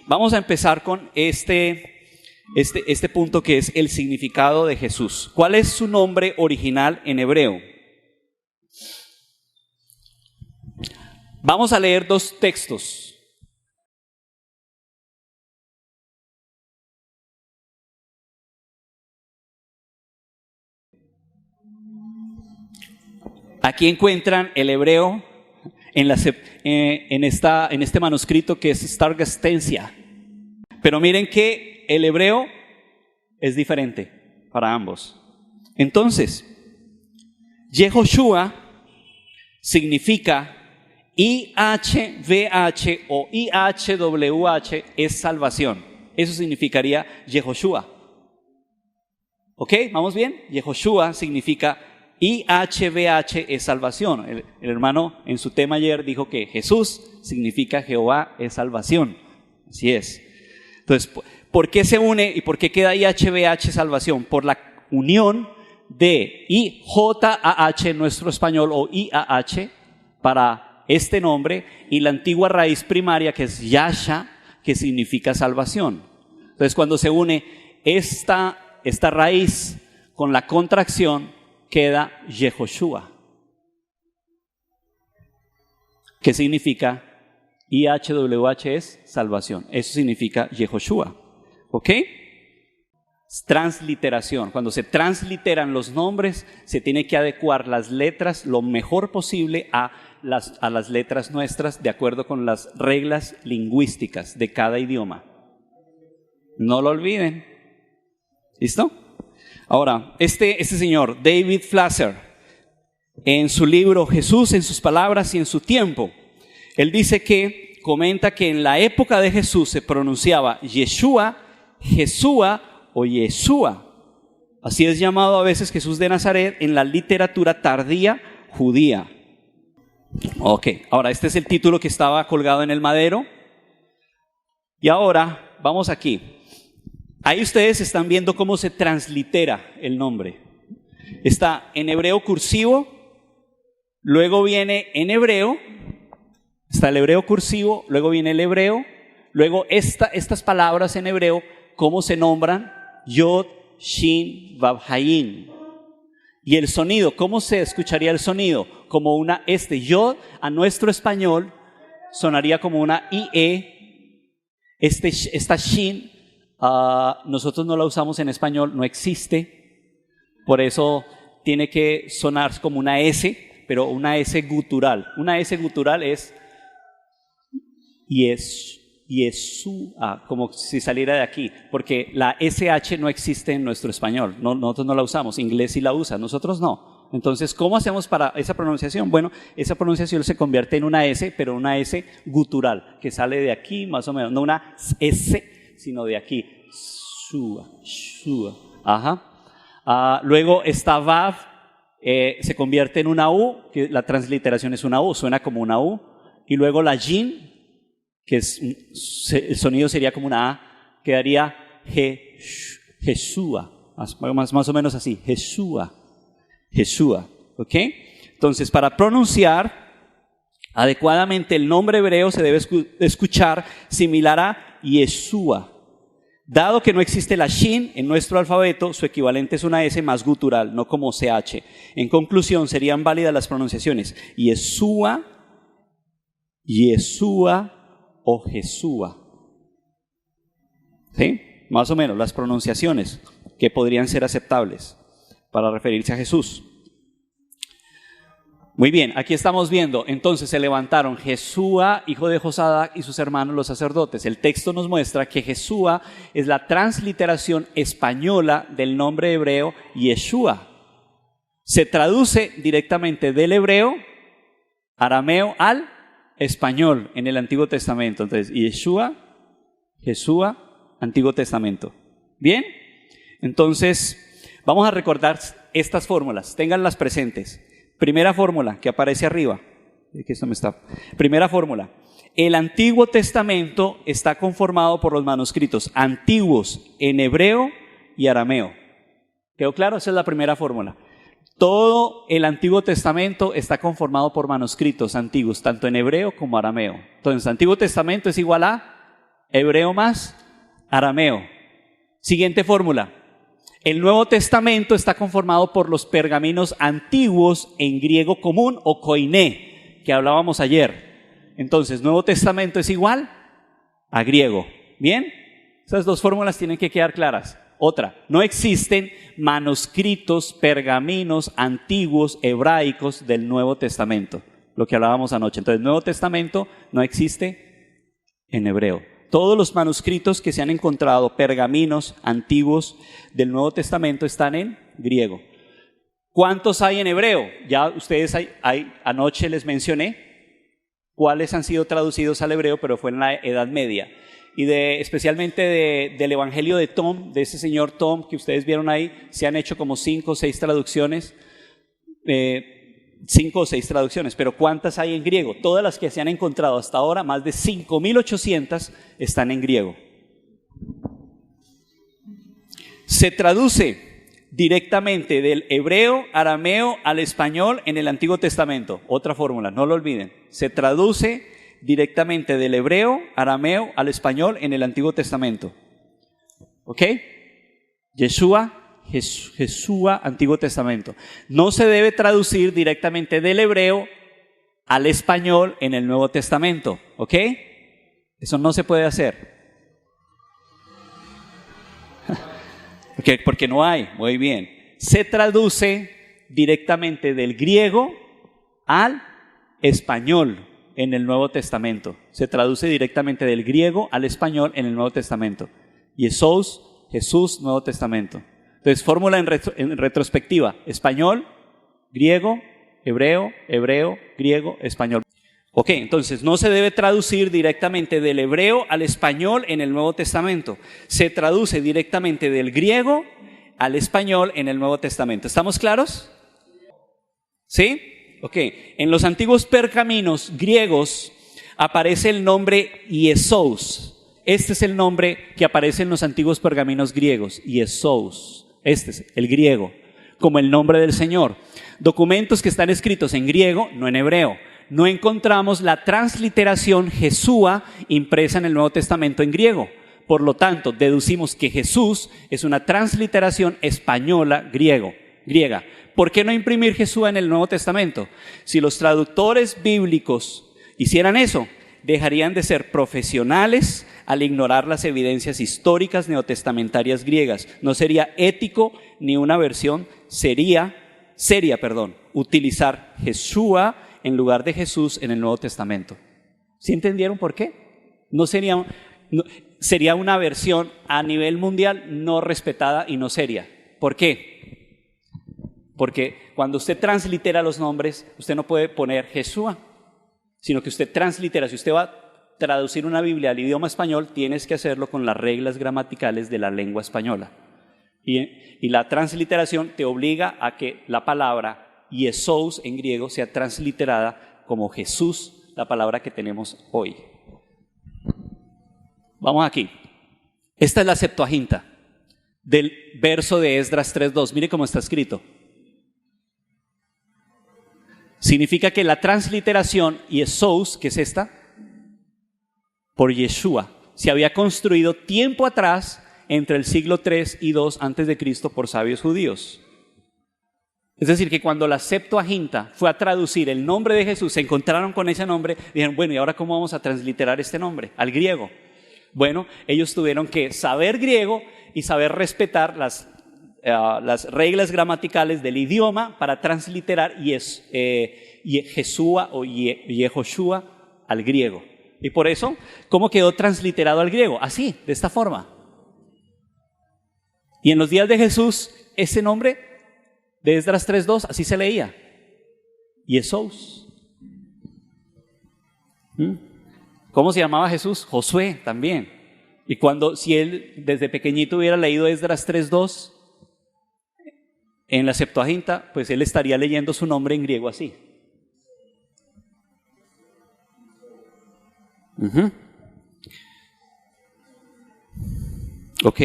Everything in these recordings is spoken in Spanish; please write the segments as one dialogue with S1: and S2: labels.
S1: vamos a empezar con este punto que es el significado de Jesús. ¿Cuál es su nombre original en hebreo? Vamos a leer dos textos. Aquí encuentran el hebreo en este manuscrito que es Stargastencia. Pero miren que el hebreo es diferente para ambos. Entonces, Yehoshua significa IHVH o IHWH es salvación. Eso significaría Yehoshua. ¿Ok? ¿Vamos bien? Yehoshua significa IHVH es salvación. El hermano en su tema ayer dijo que Jesús significa Jehová es salvación. Así es. Entonces, ¿por qué se une y por qué queda IHVH salvación? Por la unión de IJAH en nuestro español o IAH para este nombre y la antigua raíz primaria que es Yasha, que significa salvación. Entonces, cuando se une esta raíz con la contracción, queda Yehoshua, que significa IHWH es salvación. Eso significa Yehoshua. ¿Ok? Transliteración. Cuando se transliteran los nombres, se tiene que adecuar las letras lo mejor posible a las letras nuestras, de acuerdo con las reglas lingüísticas de cada idioma. No lo olviden. ¿Listo? Ahora, este señor, David Flasher, en su libro Jesús en sus palabras y en su tiempo, él dice que, comenta que en la época de Jesús se pronunciaba Yeshua, Jesúa o Yeshua. Así es llamado a veces Jesús de Nazaret en la literatura tardía judía. Ok, ahora este es el título que estaba colgado en el madero. Y ahora, vamos aquí. Ahí ustedes están viendo cómo se translitera el nombre. Está en hebreo cursivo, luego viene en hebreo, está el hebreo cursivo, luego viene el hebreo, luego estas palabras en hebreo, ¿cómo se nombran? Yod, Shin, Vav, Hayin. Y el sonido, ¿cómo se escucharía el sonido? Como una Yod a nuestro español sonaría como una IE. Esta Shin, nosotros no la usamos en español, no existe. Por eso tiene que sonar como una S, pero una S gutural. Una S gutural es Yeshua, como si saliera de aquí, porque la SH no existe en nuestro español, nosotros no la usamos, inglés sí la usa, nosotros no. Entonces, ¿cómo hacemos para esa pronunciación? Bueno, esa pronunciación se convierte en una S, pero una S gutural, que sale de aquí más o menos, no una S, sino de aquí. Shua, shua. Ajá. Luego esta Vav se convierte en una U, que la transliteración es una U, suena como una U. Y luego la Jin, que el sonido sería como una A, quedaría Jesúa, más o menos así, Jesúa, ¿ok? Entonces, para pronunciar adecuadamente el nombre hebreo se debe escuchar similar a Yeshua. Dado que no existe la Shin en nuestro alfabeto, su equivalente es una S más gutural, no como CH. En conclusión, serían válidas las pronunciaciones Yeshua, Yeshua o Jesúa. ¿Sí? Más o menos las pronunciaciones que podrían ser aceptables para referirse a Jesús. Muy bien, aquí estamos viendo, entonces se levantaron Jesúa, hijo de Josadac, y sus hermanos los sacerdotes. El texto nos muestra que Jesúa es la transliteración española del nombre hebreo Yeshua. Se traduce directamente del hebreo, arameo al español en el Antiguo Testamento. Entonces, Yeshua, Jesúa, Antiguo Testamento. ¿Bien? Entonces, vamos a recordar estas fórmulas, ténganlas presentes. Primera fórmula que aparece arriba. Primera fórmula. El Antiguo Testamento está conformado por los manuscritos antiguos en hebreo y arameo. ¿Quedó claro? Esa es la primera fórmula. Todo el Antiguo Testamento está conformado por manuscritos antiguos, tanto en hebreo como arameo. Entonces, Antiguo Testamento es igual a hebreo más arameo. Siguiente fórmula. El Nuevo Testamento está conformado por los pergaminos antiguos en griego común o koiné, que hablábamos ayer. Entonces, Nuevo Testamento es igual a griego. ¿Bien? Esas dos fórmulas tienen que quedar claras. Otra, no existen manuscritos, pergaminos antiguos hebraicos del Nuevo Testamento, lo que hablábamos anoche. Entonces, el Nuevo Testamento no existe en hebreo. Todos los manuscritos que se han encontrado, pergaminos antiguos del Nuevo Testamento, están en griego. ¿Cuántos hay en hebreo? Ya ustedes anoche les mencioné cuáles han sido traducidos al hebreo, pero fue en la Edad Media. Y especialmente del Evangelio de Tom, de ese señor Tom que ustedes vieron ahí, se han hecho como 5 o 6 traducciones, 5 o 6 traducciones, pero ¿cuántas hay en griego? Todas las que se han encontrado hasta ahora, más de 5.800, están en griego. Se traduce directamente del hebreo, arameo al español en el Antiguo Testamento. Otra fórmula, no lo olviden. Se traduce directamente del hebreo, arameo al español en el Antiguo Testamento. ¿Ok? Yeshua, Antiguo Testamento. No se debe traducir directamente del hebreo al español en el Nuevo Testamento. ¿Ok? Eso no se puede hacer. Porque no hay. Muy bien. Se traduce directamente del griego al español en el Nuevo Testamento. Se traduce directamente del griego al español en el Nuevo Testamento. Jesús, Nuevo Testamento. Entonces, fórmula en retrospectiva. Español, griego, hebreo, griego, español. Ok, entonces no se debe traducir directamente del hebreo al español en el Nuevo Testamento. Se traduce directamente del griego al español en el Nuevo Testamento. ¿Estamos claros? ¿Sí? Ok, en los antiguos pergaminos griegos aparece el nombre Iesous. Este es el nombre que aparece en los antiguos pergaminos griegos, Iesous. Este es el griego, como el nombre del Señor. Documentos que están escritos en griego, no en hebreo. No encontramos la transliteración Jesúa impresa en el Nuevo Testamento en griego. Por lo tanto, deducimos que Jesús es una transliteración española griega. ¿Por qué no imprimir Jesús en el Nuevo Testamento? Si los traductores bíblicos hicieran eso, dejarían de ser profesionales al ignorar las evidencias históricas neotestamentarias griegas. No sería ético ni una versión seria, utilizar Jesús en lugar de Jesús en el Nuevo Testamento. ¿Sí entendieron por qué? Sería una versión a nivel mundial no respetada y no seria. ¿Por qué? Porque cuando usted translitera los nombres, usted no puede poner Jesús, sino que usted translitera. Si usted va a traducir una Biblia al idioma español, tienes que hacerlo con las reglas gramaticales de la lengua española. Y la transliteración te obliga a que la palabra Iesous en griego sea transliterada como Jesús, la palabra que tenemos hoy. Vamos aquí. Esta es la Septuaginta del verso de Esdras 3:2. Mire cómo está escrito. Significa que la transliteración Iesous, que es esta, por Yeshua, se había construido tiempo atrás entre el siglo 3 y 2 antes de Cristo por sabios judíos. Es decir, que cuando la Septuaginta fue a traducir el nombre de Jesús, se encontraron con ese nombre, dijeron, bueno, ¿y ahora cómo vamos a transliterar este nombre? Al griego. Bueno, ellos tuvieron que saber griego y saber respetar las reglas gramaticales del idioma para transliterar Jesúa o Yehoshua al griego. Y por eso, ¿cómo quedó transliterado al griego? Así, de esta forma. Y en los días de Jesús, ese nombre de Esdras 3:2, así se leía. Iesous. ¿Cómo se llamaba Jesús? Josué también. Y si él desde pequeñito hubiera leído Esdras 3:2, en la Septuaginta, pues él estaría leyendo su nombre en griego así. Ok.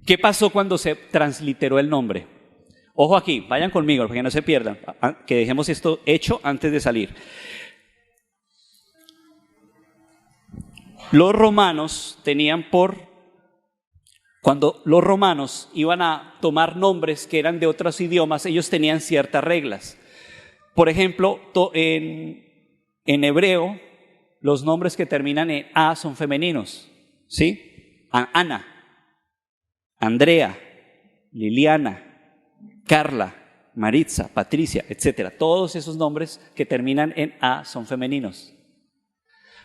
S1: ¿Qué pasó cuando se transliteró el nombre? Ojo aquí, vayan conmigo, para que no se pierdan, que dejemos esto hecho antes de salir. Los romanos cuando los romanos iban a tomar nombres que eran de otros idiomas, ellos tenían ciertas reglas. Por ejemplo, en hebreo, los nombres que terminan en A son femeninos, ¿sí? Ana, Andrea, Liliana, Carla, Maritza, Patricia, etc. Todos esos nombres que terminan en A son femeninos.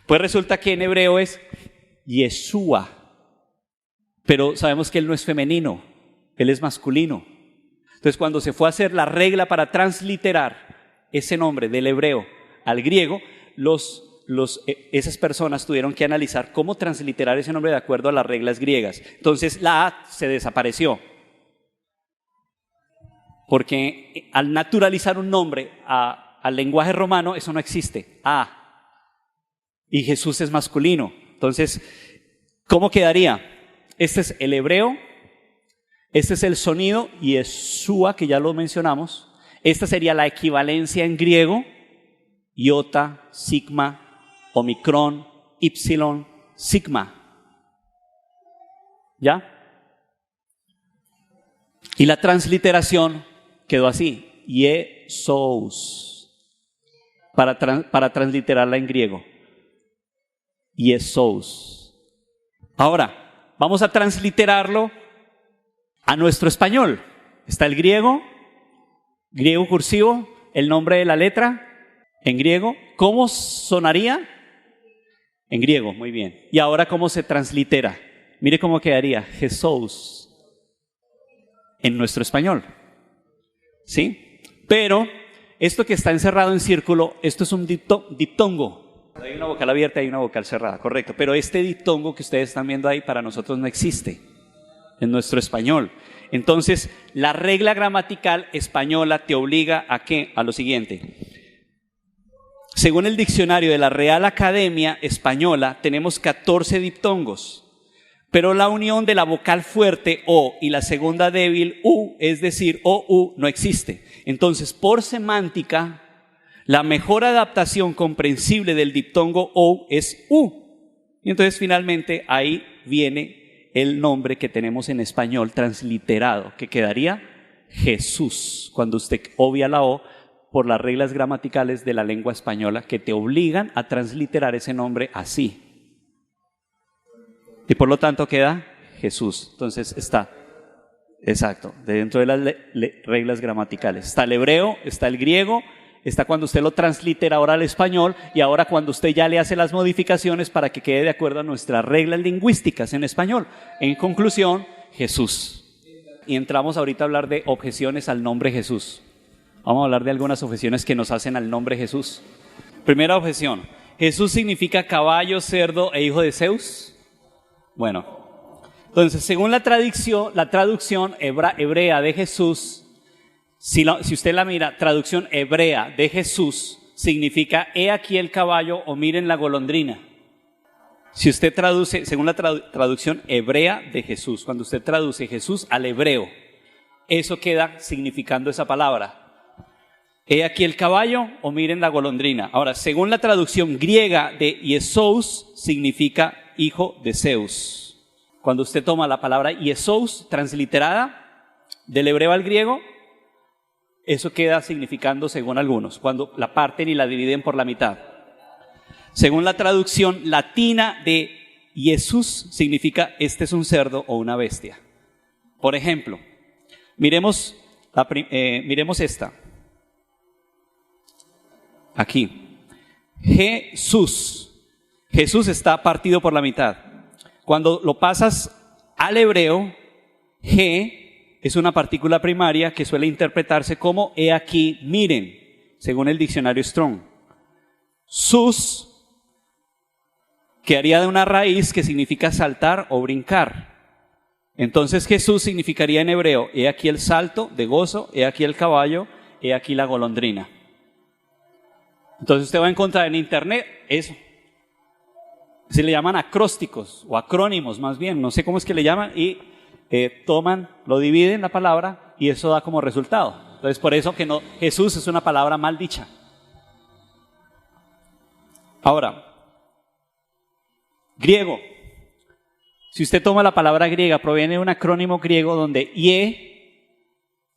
S1: Pues resulta que en hebreo es Yeshua, pero sabemos que él no es femenino, él es masculino. Entonces, cuando se fue a hacer la regla para transliterar ese nombre del hebreo al griego, esas personas tuvieron que analizar cómo transliterar ese nombre de acuerdo a las reglas griegas. Entonces, la A se desapareció, porque al naturalizar un nombre al lenguaje romano, eso no existe, A. Y Jesús es masculino. Entonces, ¿cómo quedaría? Este es el hebreo, este es el sonido Yeshua, que ya lo mencionamos. Esta sería la equivalencia en griego, iota, sigma, omicron, ipsilon, sigma. ¿Ya? Y la transliteración quedó así, Yesous, para transliterarla en griego. Yesous. Ahora, vamos a transliterarlo a nuestro español. Está el griego cursivo, el nombre de la letra en griego. ¿Cómo sonaría? En griego, muy bien. Y ahora, ¿cómo se translitera? Mire cómo quedaría, Jesús, en nuestro español. ¿Sí? Pero esto que está encerrado en círculo, esto es un diptongo. Hay una vocal abierta y una vocal cerrada, correcto. Pero este diptongo que ustedes están viendo ahí para nosotros no existe en nuestro español. Entonces, la regla gramatical española te obliga ¿a qué? A lo siguiente. Según el diccionario de la Real Academia Española, tenemos 14 diptongos. Pero la unión de la vocal fuerte O y la segunda débil U, es decir, O-U, no existe. Entonces, por semántica, la mejor adaptación comprensible del diptongo O es U. Y entonces finalmente ahí viene el nombre que tenemos en español transliterado, que quedaría Jesús, cuando usted obvia la O por las reglas gramaticales de la lengua española que te obligan a transliterar ese nombre así. Y por lo tanto queda Jesús. Entonces está, exacto, dentro de las reglas gramaticales. Está el hebreo, está el griego, está cuando usted lo translitera ahora al español y ahora cuando usted ya le hace las modificaciones para que quede de acuerdo a nuestras reglas lingüísticas en español. En conclusión, Jesús. Y entramos ahorita a hablar de objeciones al nombre Jesús. Vamos a hablar de algunas objeciones que nos hacen al nombre Jesús. Primera objeción. ¿Jesús significa caballo, cerdo e hijo de Zeus? Bueno, entonces según la traducción hebrea de Jesús, si usted la mira, traducción hebrea de Jesús significa he aquí el caballo o miren la golondrina. Si usted traduce, según la traducción hebrea de Jesús, cuando usted traduce Jesús al hebreo, eso queda significando esa palabra. He aquí el caballo o miren la golondrina. Ahora, según la traducción griega de Iesous, significa hijo de Zeus. Cuando usted toma la palabra Iesous, transliterada del hebreo al griego, eso queda significando, según algunos, cuando la parten y la dividen por la mitad. Según la traducción latina de Jesús, significa este es un cerdo o una bestia. Por ejemplo, miremos esta. Aquí. Jesús. Jesús está partido por la mitad. Cuando lo pasas al hebreo, G es una partícula primaria que suele interpretarse como he aquí, miren, según el diccionario Strong. Sus quedaría de una raíz que significa saltar o brincar. Entonces Jesús significaría en hebreo, he aquí el salto de gozo, he aquí el caballo, he aquí la golondrina. Entonces usted va a encontrar en internet eso. Se le llaman acrósticos o acrónimos más bien, no sé cómo es que le llaman, y lo dividen la palabra y eso da como resultado. Entonces por eso que no, Jesús es una palabra mal dicha. Ahora, Griego. Si usted toma la palabra griega, proviene de un acrónimo griego donde ie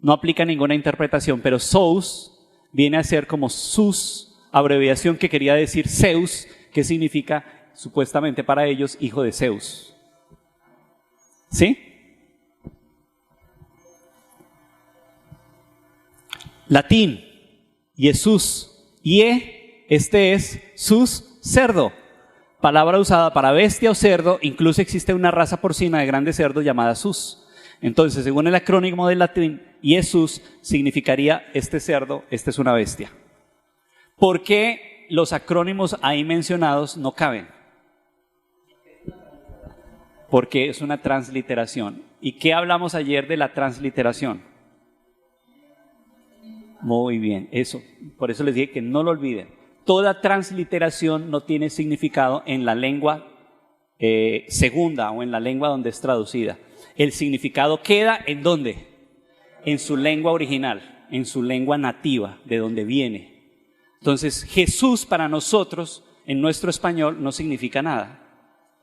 S1: no aplica ninguna interpretación, pero sous viene a ser como sus, abreviación que quería decir Zeus, que significa supuestamente para ellos hijo de Zeus. ¿Sí? Latín, Jesús, ie, este es sus, cerdo. Palabra usada para bestia o cerdo, incluso existe una raza porcina de grandes cerdos llamada sus. Entonces, según el acrónimo del latín, Jesús significaría este cerdo, esta es una bestia. ¿Por qué los acrónimos ahí mencionados no caben? Porque es una transliteración. ¿Y qué hablamos ayer de la transliteración? Muy bien, eso. Por eso les dije que no lo olviden. Toda transliteración no tiene significado en la lengua segunda o en la lengua donde es traducida. El significado queda ¿en dónde? En su lengua original, en su lengua nativa, de donde viene. Entonces, Jesús para nosotros, en nuestro español, no significa nada.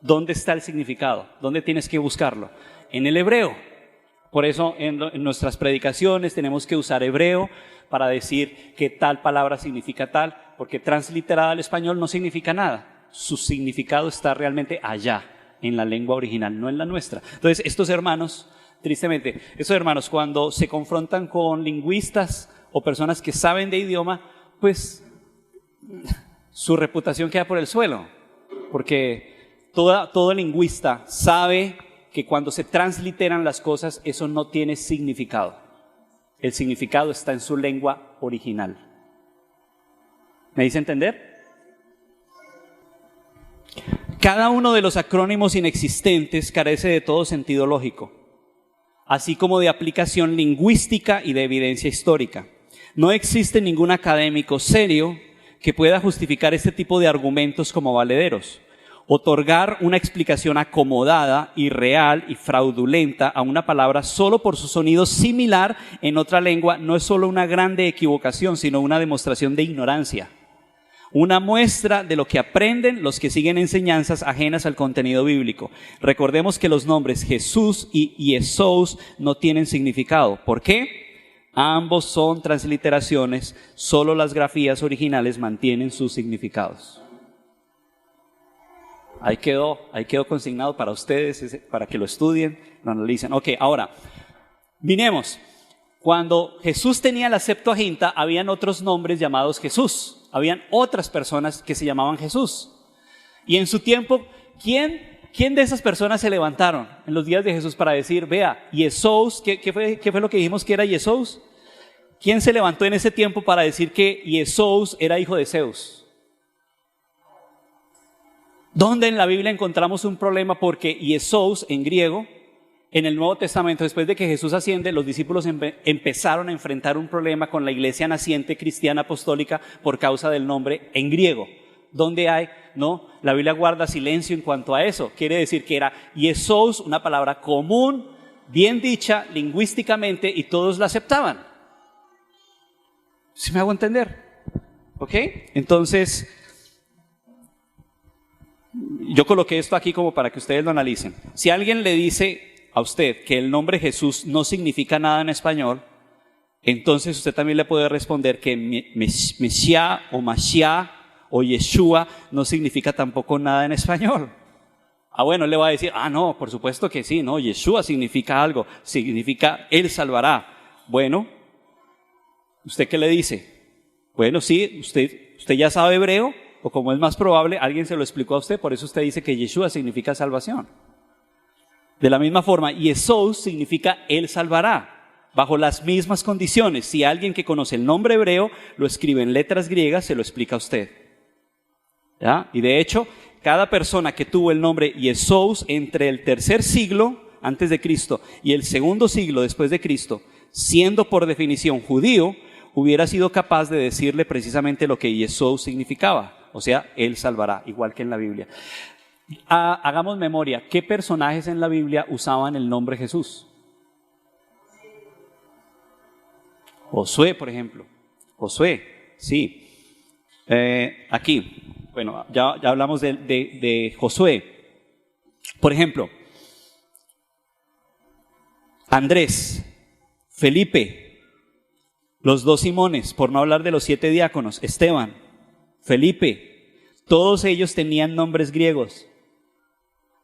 S1: ¿Dónde está el significado? ¿Dónde tienes que buscarlo? En el hebreo. Por eso en nuestras predicaciones tenemos que usar hebreo para decir que tal palabra significa tal, porque transliterada al español no significa nada. Su significado está realmente allá, en la lengua original, no en la nuestra. Entonces, estos hermanos, tristemente, estos hermanos cuando se confrontan con lingüistas o personas que saben de idioma, pues su reputación queda por el suelo, porque todo lingüista sabe que cuando se transliteran las cosas, eso no tiene significado. El significado está en su lengua original. ¿Me dice entender? Cada uno de los acrónimos inexistentes carece de todo sentido lógico, así como de aplicación lingüística y de evidencia histórica. No existe ningún académico serio que pueda justificar este tipo de argumentos como valederos. Otorgar una explicación acomodada, irreal y fraudulenta a una palabra solo por su sonido similar en otra lengua no es solo una grande equivocación, sino una demostración de ignorancia. Una muestra de lo que aprenden los que siguen enseñanzas ajenas al contenido bíblico. Recordemos que los nombres Jesús y Jesús no tienen significado. ¿Por qué? Ambos son transliteraciones, solo las grafías originales mantienen sus significados. Ahí quedó consignado para ustedes, para que lo estudien, lo analicen. Ok, ahora, miremos. Cuando Jesús tenía la Septuaginta, habían otros nombres llamados Jesús. Habían otras personas que se llamaban Jesús. Y en su tiempo, ¿quién de esas personas se levantaron en los días de Jesús para decir, vea, Jesús, ¿qué fue lo que dijimos que era Jesús? ¿Quién se levantó en ese tiempo para decir que Jesús era hijo de Zeus? ¿Dónde en la Biblia encontramos un problema? Porque Jesús en griego, en el Nuevo Testamento, después de que Jesús asciende, los discípulos empezaron a enfrentar un problema con la iglesia naciente cristiana apostólica por causa del nombre en griego. ¿Dónde hay? No, la Biblia guarda silencio en cuanto a eso. Quiere decir que era Jesús, una palabra común, bien dicha lingüísticamente, y todos la aceptaban. ¿Sí me hago entender? ¿Ok? Entonces, yo coloqué esto aquí como para que ustedes lo analicen. Si alguien le dice a usted que el nombre Jesús no significa nada en español, entonces usted también le puede responder que Mesías o Mashiach o Yeshua no significa tampoco nada en español. Bueno, él le va a decir, no, por supuesto que sí, no, Yeshua significa algo, significa Él salvará. Bueno, ¿usted qué le dice? Bueno, sí, usted ya sabe hebreo, o como es más probable, alguien se lo explicó a usted, por eso usted dice que Yeshua significa salvación. De la misma forma, Jesús significa Él salvará, bajo las mismas condiciones. Si alguien que conoce el nombre hebreo lo escribe en letras griegas, se lo explica a usted. ¿Ya? Y de hecho, cada persona que tuvo el nombre Jesús entre el 3er siglo antes de Cristo y el 2º siglo después de Cristo, siendo por definición judío, hubiera sido capaz de decirle precisamente lo que Jesús significaba. O sea, Él salvará, igual que en la Biblia. Hagamos memoria, ¿qué personajes en la Biblia usaban el nombre Jesús? Josué, por ejemplo. Josué, sí. Aquí, bueno, ya hablamos de Josué. Por ejemplo, Andrés, Felipe, los 2 Simones, por no hablar de los 7 diáconos, Esteban, Felipe, todos ellos tenían nombres griegos.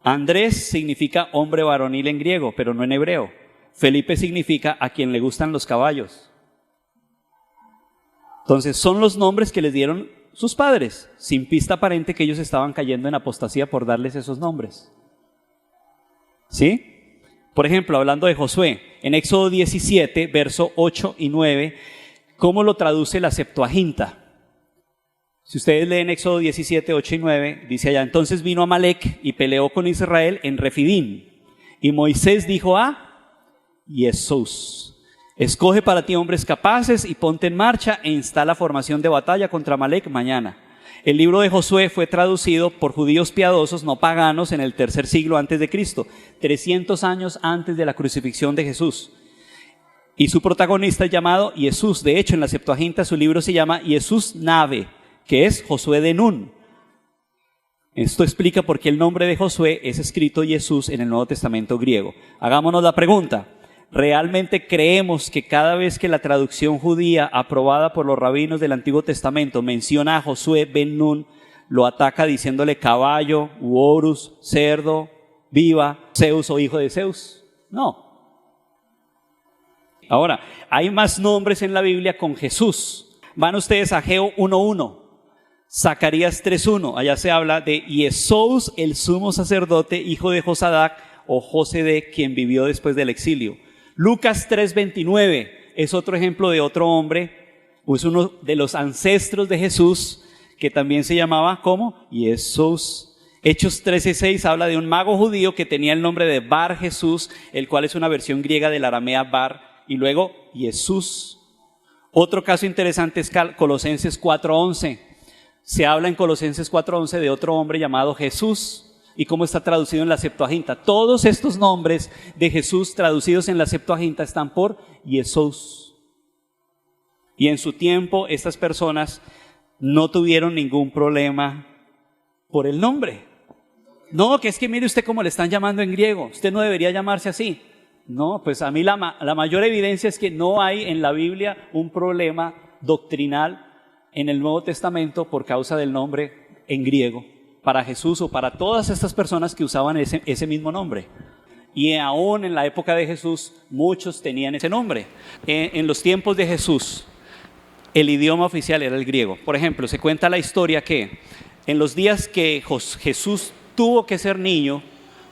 S1: Andrés significa hombre varonil en griego, pero no en hebreo. Felipe significa a quien le gustan los caballos. Entonces son los nombres que les dieron sus padres, sin pista aparente que ellos estaban cayendo en apostasía por darles esos nombres. ¿Sí? Por ejemplo, hablando de Josué, en Éxodo 17, verso 8 y 9, ¿cómo lo traduce la Septuaginta? Si ustedes leen Éxodo 17, 8 y 9, dice allá: entonces vino Amalec y peleó con Israel en Refidim. Y Moisés dijo a Jesús: escoge para ti hombres capaces y ponte en marcha e instala formación de batalla contra Amalec mañana. El libro de Josué fue traducido por judíos piadosos, no paganos, en el 3er siglo antes de Cristo, 300 años antes de la crucifixión de Jesús. Y su protagonista es llamado Jesús. De hecho, en la Septuaginta su libro se llama Jesús Nave, que es Josué de Nun. Esto explica por qué el nombre de Josué es escrito Jesús en el Nuevo Testamento griego. Hagámonos la pregunta: ¿realmente creemos que cada vez que la traducción judía aprobada por los rabinos del Antiguo Testamento menciona a Josué ben Nun, lo ataca diciéndole caballo, u Horus, cerdo, viva, Zeus o hijo de Zeus? No. Ahora, hay más nombres en la Biblia con Jesús. Van ustedes a Ageo 1:1, Zacarías 3:1, allá se habla de Jesús, el sumo sacerdote, hijo de Josadac o José, quien vivió después del exilio. Lucas 3:29 es otro ejemplo de otro hombre, es uno de los ancestros de Jesús, que también se llamaba, ¿cómo? Jesús. Hechos 13:6 habla de un mago judío que tenía el nombre de Bar Jesús, el cual es una versión griega del aramea Bar, y luego Jesús. Otro caso interesante es Colosenses 4:11. Se habla en Colosenses 4:11 de otro hombre llamado Jesús. ¿Y cómo está traducido en la Septuaginta? Todos estos nombres de Jesús traducidos en la Septuaginta están por Jesús. Y en su tiempo estas personas no tuvieron ningún problema por el nombre. No, que es que mire usted cómo le están llamando en griego. Usted no debería llamarse así. No, pues a mí la mayor evidencia es que no hay en la Biblia un problema doctrinal en el Nuevo Testamento por causa del nombre en griego para Jesús o para todas estas personas que usaban ese mismo nombre. Y aún en la época de Jesús muchos tenían ese nombre. En los tiempos de Jesús el idioma oficial era el griego. Por ejemplo, se cuenta la historia que en los días que Jesús tuvo que ser niño,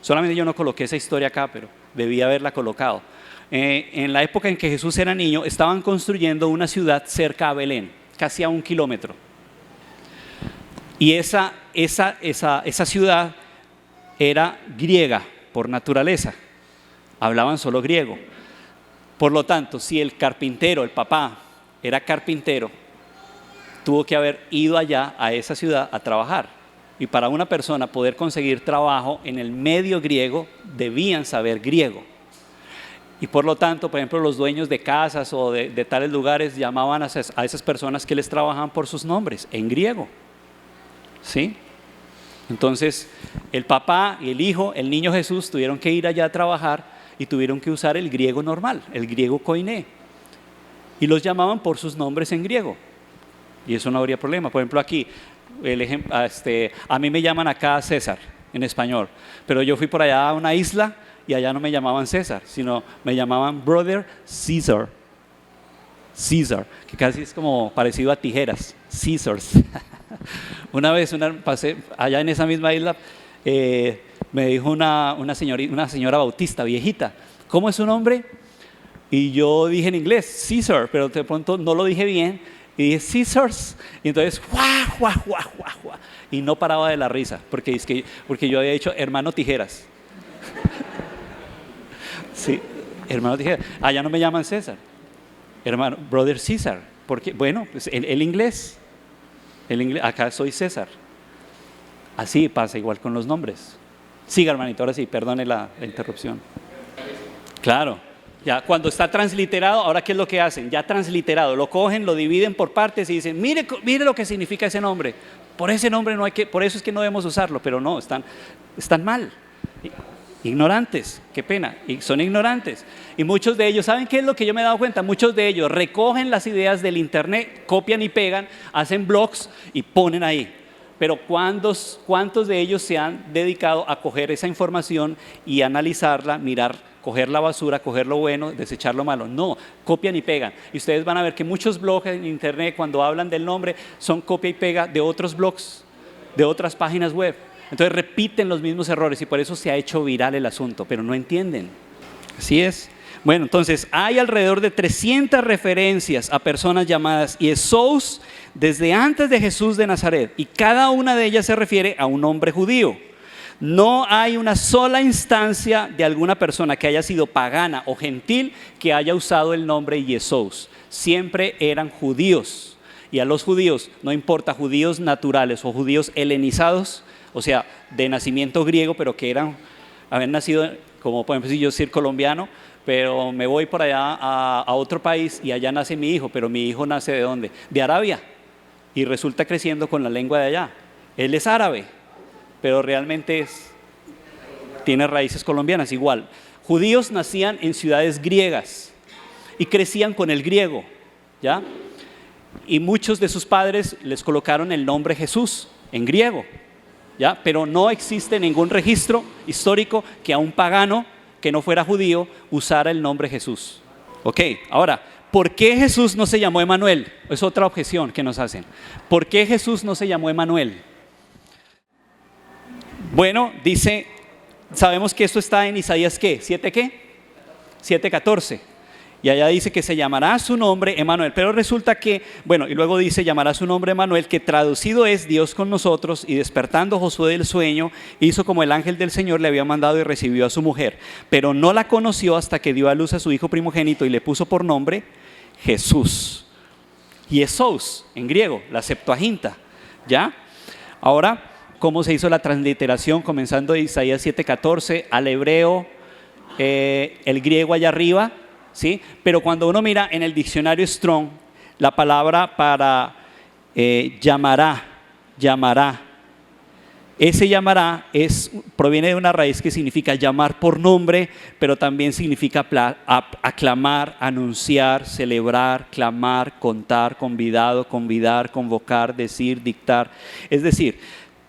S1: solamente yo no coloqué esa historia acá, pero debía haberla colocado. En la época en que Jesús era niño, estaban construyendo una ciudad cerca a Belén, casi a 1 kilómetro. Y esa ciudad era griega por naturaleza, hablaban solo griego. Por lo tanto, si el carpintero, el papá, era carpintero, tuvo que haber ido allá a esa ciudad a trabajar. Y para una persona poder conseguir trabajo en el medio griego, debían saber griego. Y por lo tanto, por ejemplo, los dueños de casas o de tales lugares llamaban a esas personas que les trabajaban por sus nombres, en griego. ¿Sí? Entonces, el papá y el hijo, el niño Jesús, tuvieron que ir allá a trabajar y tuvieron que usar el griego normal, el griego koiné. Y los llamaban por sus nombres en griego. Y eso no habría problema. Por ejemplo, aquí, a mí me llaman acá César, en español. Pero yo fui por allá a una isla y allá no me llamaban César, sino me llamaban Brother Caesar. Caesar, que casi es como parecido a tijeras. Caesars. Una vez pasé allá en esa misma isla, me dijo una señora bautista, viejita, ¿cómo es su nombre? Y yo dije en inglés, Caesar, pero de pronto no lo dije bien, y dije, Caesars, y entonces, ¡guau! Y no paraba de la risa, porque yo había dicho, hermano Tijeras. Sí, hermano Tijeras. Allá no me llaman César, hermano, brother César, porque, bueno, pues el inglés, acá soy César. Así pasa igual con los nombres. Siga, hermanito, ahora sí, perdone la interrupción. Claro. Ya cuando está transliterado, ahora ¿qué es lo que hacen? Ya transliterado, lo cogen, lo dividen por partes y dicen, mire lo que significa ese nombre. Por ese nombre por eso es que no debemos usarlo, pero no, están mal. Ignorantes, qué pena, y son ignorantes. Y muchos de ellos, ¿saben qué es lo que yo me he dado cuenta? Muchos de ellos recogen las ideas del internet, copian y pegan, hacen blogs y ponen ahí. Pero ¿cuántos de ellos se han dedicado a coger esa información y analizarla, mirar, coger la basura, coger lo bueno, desechar lo malo? No, copian y pegan. Y ustedes van a ver que muchos blogs en internet, cuando hablan del nombre, son copia y pega de otros blogs, de otras páginas web. Entonces repiten los mismos errores y por eso se ha hecho viral el asunto, pero no entienden. Así es. Bueno, entonces hay alrededor de 300 referencias a personas llamadas Jesús desde antes de Jesús de Nazaret, y cada una de ellas se refiere a un hombre judío. No hay una sola instancia de alguna persona que haya sido pagana o gentil que haya usado el nombre Jesús. Siempre eran judíos, y a los judíos, no importa judíos naturales o judíos helenizados, o sea, de nacimiento griego, pero que habían nacido, como por ejemplo si yo soy colombiano, pero me voy por allá a otro país y allá nace mi hijo, pero mi hijo nace ¿de dónde? De Arabia, y resulta creciendo con la lengua de allá. Él es árabe, pero realmente tiene raíces colombianas. Igual, judíos nacían en ciudades griegas y crecían con el griego, ¿ya? Y muchos de sus padres les colocaron el nombre Jesús en griego, ¿ya? Pero no existe ningún registro histórico que a un pagano que no fuera judío usara el nombre Jesús. Ok, ahora, ¿por qué Jesús no se llamó Emanuel? Es otra objeción que nos hacen. ¿Por qué Jesús no se llamó Emanuel? Bueno, dice, sabemos que esto está en Isaías ¿qué? ¿7 qué? 7:14. Y allá dice que se llamará su nombre Emanuel, pero resulta que, bueno, y luego dice llamará su nombre Emanuel, que traducido es Dios con nosotros, y despertando Josué del sueño, hizo como el ángel del Señor le había mandado y recibió a su mujer, pero no la conoció hasta que dio a luz a su hijo primogénito y le puso por nombre Jesús. Jesús, en griego, la Septuaginta, ¿ya? Ahora, ¿cómo se hizo la transliteración? Comenzando de Isaías 7:14 al hebreo, el griego allá arriba, ¿sí? Pero cuando uno mira en el diccionario Strong, la palabra para llamará, ese llamará proviene de una raíz que significa llamar por nombre, pero también significa aclamar, anunciar, celebrar, clamar, contar, convidado, convidar, convocar, decir, dictar. Es decir,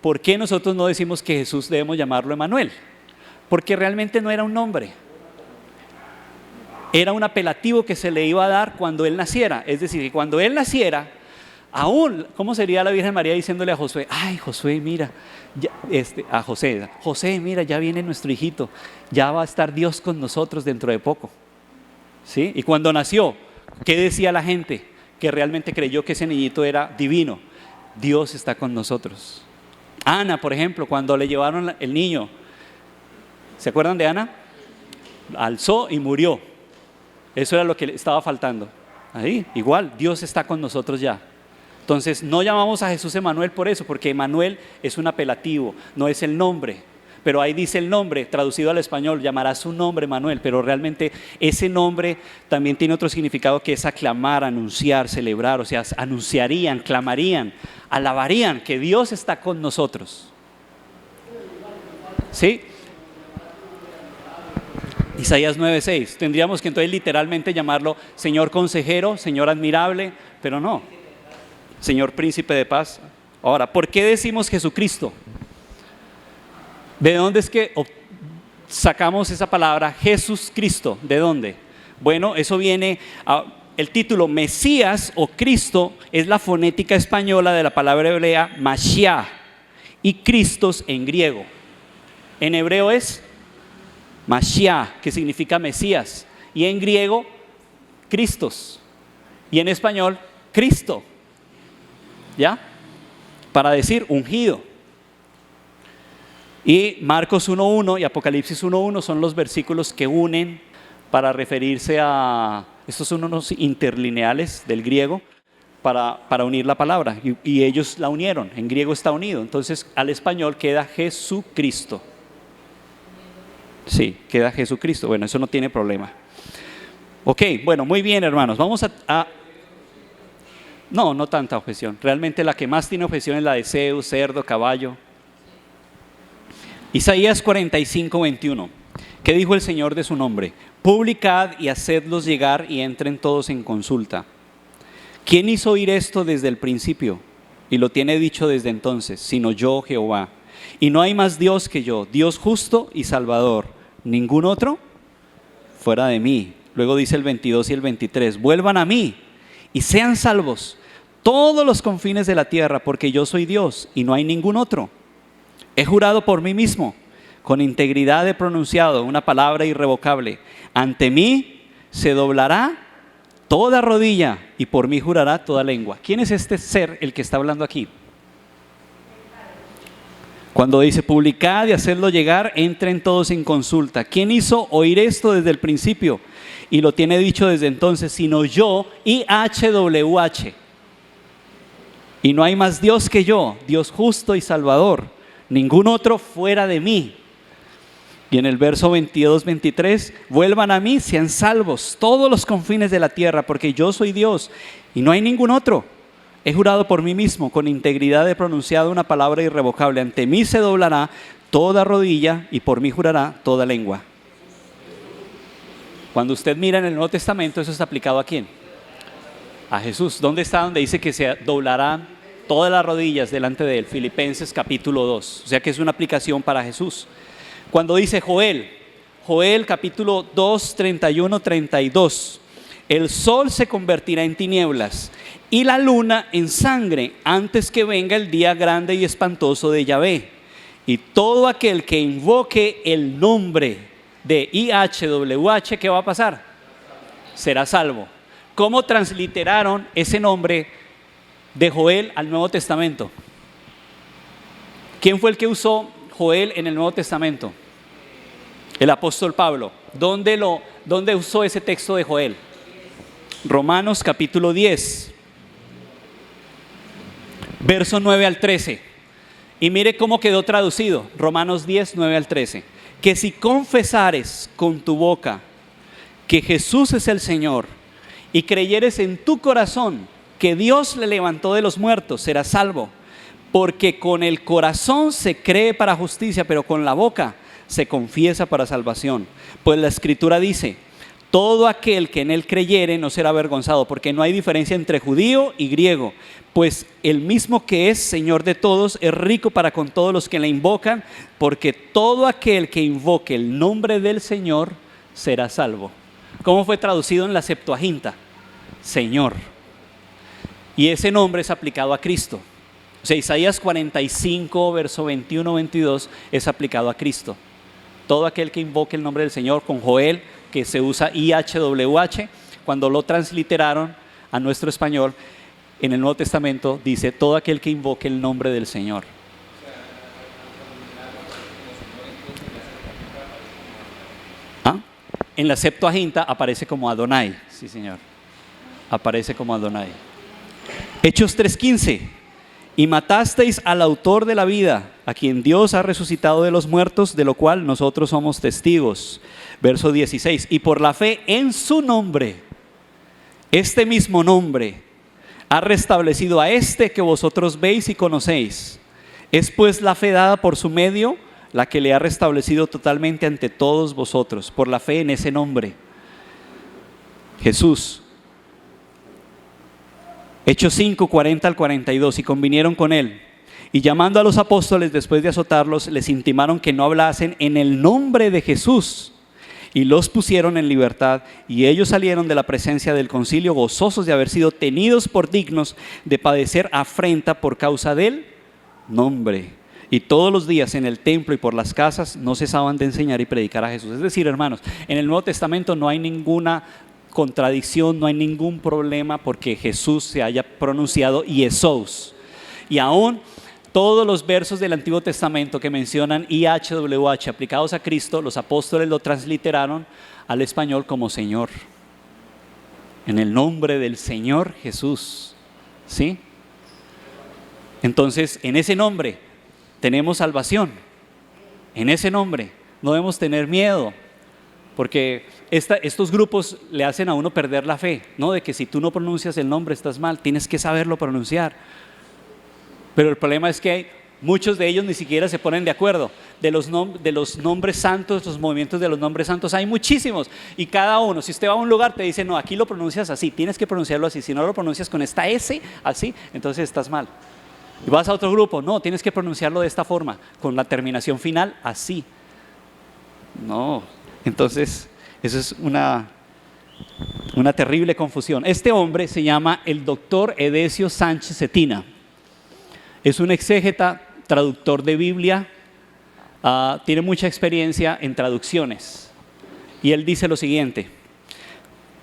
S1: ¿por qué nosotros no decimos que Jesús debemos llamarlo Emanuel? Porque realmente no era un nombre. Era un apelativo que se le iba a dar cuando él naciera. Es decir, que cuando él naciera, aún, ¿cómo sería la Virgen María diciéndole a Josué? Ay, Josué, mira, a José, mira, ya viene nuestro hijito, ya va a estar Dios con nosotros dentro de poco. ¿Sí? Y cuando nació, ¿qué decía la gente? Que realmente creyó que ese niñito era divino. Dios está con nosotros. Ana, por ejemplo, cuando le llevaron el niño, ¿se acuerdan de Ana? Alzó y murió. Eso era lo que le estaba faltando. Ahí, igual, Dios está con nosotros ya. Entonces, no llamamos a Jesús Emanuel por eso, porque Emanuel es un apelativo, no es el nombre. Pero ahí dice el nombre, traducido al español, llamará su nombre Emanuel, pero realmente ese nombre también tiene otro significado que es aclamar, anunciar, celebrar, o sea, anunciarían, clamarían, alabarían que Dios está con nosotros. ¿Sí? Isaías 9:6, tendríamos que entonces literalmente llamarlo Señor consejero, Señor admirable, pero no, Señor príncipe de paz. Ahora, ¿por qué decimos Jesucristo? ¿De dónde es que sacamos esa palabra Jesús Cristo? ¿De dónde? Bueno, eso viene, el título Mesías o Cristo es la fonética española de la palabra hebrea Mashiach y Cristos en griego. En hebreo es Mashiach, que significa Mesías, y en griego, Cristos, y en español, Cristo, ¿ya? Para decir ungido. Y Marcos 1:1 y Apocalipsis 1:1 son los versículos que unen para referirse a, estos son unos interlineales del griego, para unir la palabra, y ellos la unieron, en griego está unido, entonces al español queda Jesucristo. Sí, queda Jesucristo. Bueno, eso no tiene problema. Ok, bueno, muy bien, hermanos. Vamos no tanta objeción. Realmente la que más tiene objeción es la de Zeus, cerdo, caballo. Isaías 45:21. ¿Qué dijo el Señor de su nombre? Publicad y hacedlos llegar y entren todos en consulta. ¿Quién hizo oír esto desde el principio? Y lo tiene dicho desde entonces, sino yo, Jehová. Y no hay más Dios que yo, Dios justo y salvador. ¿Ningún otro? Fuera de mí. Luego dice el 22 y el 23. Vuelvan a mí y sean salvos todos los confines de la tierra, porque yo soy Dios y no hay ningún otro. He jurado por mí mismo, con integridad he pronunciado una palabra irrevocable. Ante mí se doblará toda rodilla y por mí jurará toda lengua. ¿Quién es este ser el que está hablando aquí? Cuando dice publicad y hacedlo llegar, entren todos en consulta. ¿Quién hizo oír esto desde el principio? Y lo tiene dicho desde entonces, sino yo, IHWH. Y no hay más Dios que yo, Dios justo y salvador, ningún otro fuera de mí. Y en el verso 22-23, vuelvan a mí, sean salvos todos los confines de la tierra, porque yo soy Dios y no hay ningún otro. He jurado por mí mismo, con integridad he pronunciado una palabra irrevocable. Ante mí se doblará toda rodilla y por mí jurará toda lengua. Cuando usted mira en el Nuevo Testamento, eso está aplicado ¿a quién? A Jesús. ¿Dónde está donde dice que se doblarán todas las rodillas delante de él? Filipenses capítulo 2. O sea que es una aplicación para Jesús. Cuando dice Joel capítulo 2, 31, 32. El sol se convertirá en tinieblas y la luna en sangre antes que venga el día grande y espantoso de Yahvé. Y todo aquel que invoque el nombre de IHWH, ¿qué va a pasar? Será salvo. ¿Cómo transliteraron ese nombre de Joel al Nuevo Testamento? ¿Quién fue el que usó Joel en el Nuevo Testamento? El apóstol Pablo. ¿Dónde usó ese texto de Joel? Romanos capítulo 10, verso 9 al 13. Y mire cómo quedó traducido. Romanos 10, 9 al 13. Que si confesares con tu boca que Jesús es el Señor y creyeres en tu corazón que Dios le levantó de los muertos, serás salvo. Porque con el corazón se cree para justicia, pero con la boca se confiesa para salvación. Pues la Escritura dice, todo aquel que en él creyere no será avergonzado, porque no hay diferencia entre judío y griego, pues el mismo que es Señor de todos es rico para con todos los que le invocan, porque todo aquel que invoque el nombre del Señor será salvo. ¿Cómo fue traducido en la Septuaginta? Señor. Y ese nombre es aplicado a Cristo. O sea, Isaías 45, verso 21-22 es aplicado a Cristo. Todo aquel que invoque el nombre del Señor, con Joel, que se usa IHWH, cuando lo transliteraron a nuestro español, en el Nuevo Testamento dice, todo aquel que invoque el nombre del Señor. ¿Ah? En la Septuaginta aparece como Adonai, sí señor, aparece como Adonai. Hechos 3:15. Y matasteis al autor de la vida, a quien Dios ha resucitado de los muertos, de lo cual nosotros somos testigos. Verso 16. Y por la fe en su nombre, este mismo nombre, ha restablecido a este que vosotros veis y conocéis. Es pues la fe dada por su medio, la que le ha restablecido totalmente ante todos vosotros, por la fe en ese nombre. Jesús. Hechos 5, 40 al 42, y convinieron con él, y llamando a los apóstoles después de azotarlos, les intimaron que no hablasen en el nombre de Jesús, y los pusieron en libertad, y ellos salieron de la presencia del concilio gozosos de haber sido tenidos por dignos de padecer afrenta por causa del nombre. Y todos los días en el templo y por las casas no cesaban de enseñar y predicar a Jesús. Es decir, hermanos, en el Nuevo Testamento no hay ninguna contradicción, no hay ningún problema porque Jesús se haya pronunciado Jesús. Y aún todos los versos del Antiguo Testamento que mencionan IHWH aplicados a Cristo, los apóstoles lo transliteraron al español como Señor. En el nombre del Señor Jesús. ¿Sí? Entonces, en ese nombre tenemos salvación. En ese nombre no debemos tener miedo. Porque estos grupos le hacen a uno perder la fe, ¿no? De que si tú no pronuncias el nombre estás mal, tienes que saberlo pronunciar. Pero el problema es que Muchos de ellos ni siquiera se ponen de acuerdo. De los nombres santos, los movimientos de los nombres santos, hay muchísimos. Y cada uno, si usted va a un lugar, te dice, no, aquí lo pronuncias así, tienes que pronunciarlo así. Si no lo pronuncias con esta S, así, entonces estás mal. Y vas a otro grupo, no, tienes que pronunciarlo de esta forma, con la terminación final, así. No, entonces, eso es una terrible confusión. Este hombre se llama el doctor Edesio Sánchez Cetina. Es un exégeta, traductor de Biblia, tiene mucha experiencia en traducciones. Y él dice lo siguiente: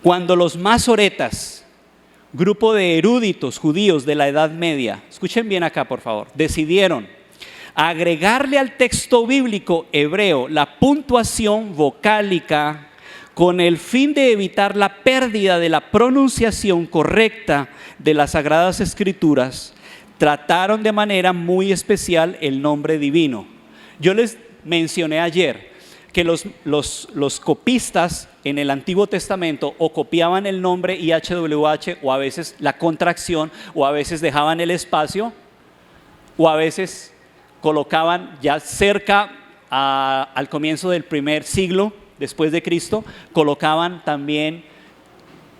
S1: cuando los masoretas, grupo de eruditos judíos de la Edad Media, escuchen bien acá por favor, decidieron agregarle al texto bíblico hebreo la puntuación vocálica con el fin de evitar la pérdida de la pronunciación correcta de las Sagradas Escrituras, trataron de manera muy especial el nombre divino. Yo les mencioné ayer que los copistas en el Antiguo Testamento o copiaban el nombre IHWH o a veces la contracción o a veces dejaban el espacio o a veces colocaban ya cerca al comienzo del primer siglo después de Cristo, colocaban también,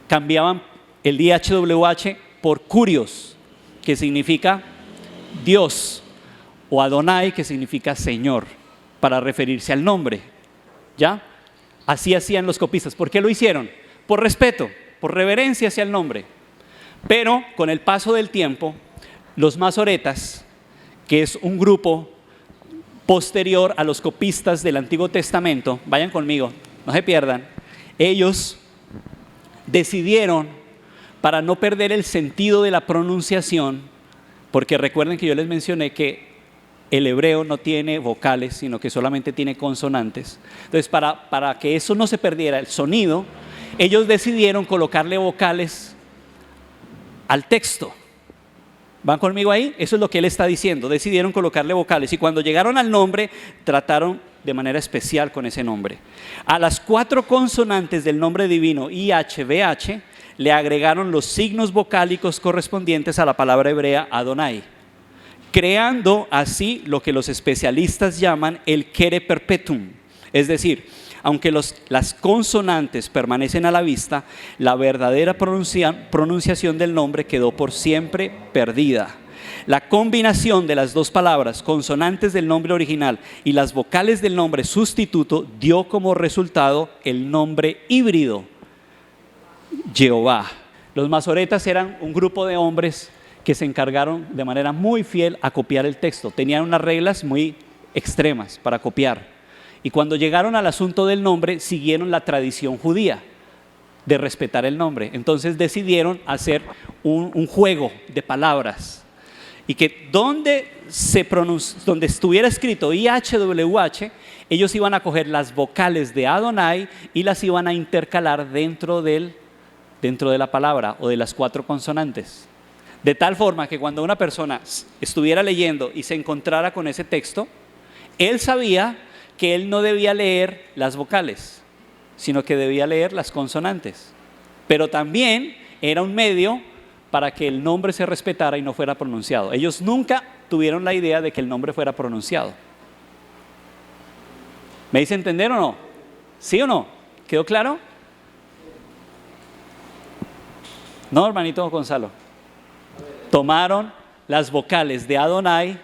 S1: cambiaban el IHWH por Kurios, que significa Dios, o Adonai, que significa Señor, para referirse al nombre. ¿Ya? Así hacían los copistas. ¿Por qué lo hicieron? Por respeto, por reverencia hacia el nombre. Pero con el paso del tiempo, los masoretas, que es un grupo posterior a los copistas del Antiguo Testamento, vayan conmigo, no se pierdan, ellos decidieron, para no perder el sentido de la pronunciación, porque recuerden que yo les mencioné que el hebreo no tiene vocales, sino que solamente tiene consonantes. Entonces, para que eso no se perdiera el sonido, ellos decidieron colocarle vocales al texto. ¿Van conmigo ahí? Eso es lo que él está diciendo. Decidieron colocarle vocales. Y cuando llegaron al nombre, trataron de manera especial con ese nombre. A las 4 consonantes del nombre divino IHVH, le agregaron los signos vocálicos correspondientes a la palabra hebrea Adonai, creando así lo que los especialistas llaman el quere perpetuum. Es decir, aunque las consonantes permanecen a la vista, la verdadera pronunciación del nombre quedó por siempre perdida. La combinación de las dos palabras, consonantes del nombre original y las vocales del nombre sustituto, dio como resultado el nombre híbrido, Jehová. Los masoretas eran un grupo de hombres que se encargaron de manera muy fiel a copiar el texto. Tenían unas reglas muy extremas para copiar. Y cuando llegaron al asunto del nombre, siguieron la tradición judía de respetar el nombre. Entonces decidieron hacer un juego de palabras. Y que donde estuviera escrito IHWH, ellos iban a coger las vocales de Adonai y las iban a intercalar dentro de la palabra o de las 4 consonantes. De tal forma que cuando una persona estuviera leyendo y se encontrara con ese texto, él sabía que él no debía leer las vocales, sino que debía leer las consonantes. Pero también era un medio para que el nombre se respetara y no fuera pronunciado. Ellos nunca tuvieron la idea de que el nombre fuera pronunciado. ¿Me hice entender o no? ¿Sí o no? ¿Quedó claro? No, hermanito Gonzalo. Tomaron las vocales de Adonai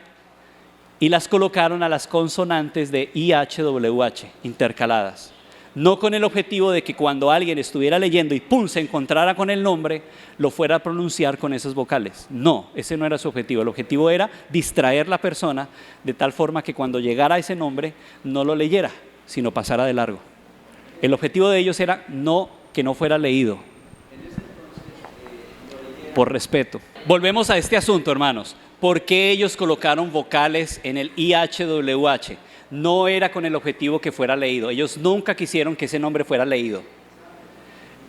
S1: y las colocaron a las consonantes de IHWH intercaladas. No con el objetivo de que cuando alguien estuviera leyendo y ¡pum!, se encontrara con el nombre, lo fuera a pronunciar con esas vocales. No, ese no era su objetivo. El objetivo era distraer a la persona de tal forma que cuando llegara a ese nombre no lo leyera, sino pasara de largo. El objetivo de ellos era que no fuera leído. Por respeto. Volvemos a este asunto, hermanos. ¿Por qué ellos colocaron vocales en el IHWH? No era con el objetivo que fuera leído. Ellos nunca quisieron que ese nombre fuera leído.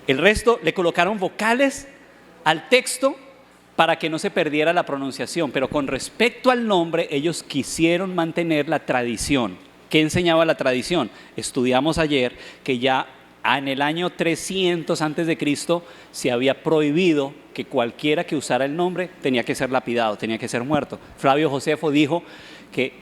S1: El resto le colocaron vocales al texto para que no se perdiera la pronunciación. Pero con respecto al nombre, ellos quisieron mantener la tradición. ¿Qué enseñaba la tradición? Estudiamos ayer que ya en el año 300 a.C. se había prohibido que cualquiera que usara el nombre tenía que ser lapidado, tenía que ser muerto. Flavio Josefo dijo que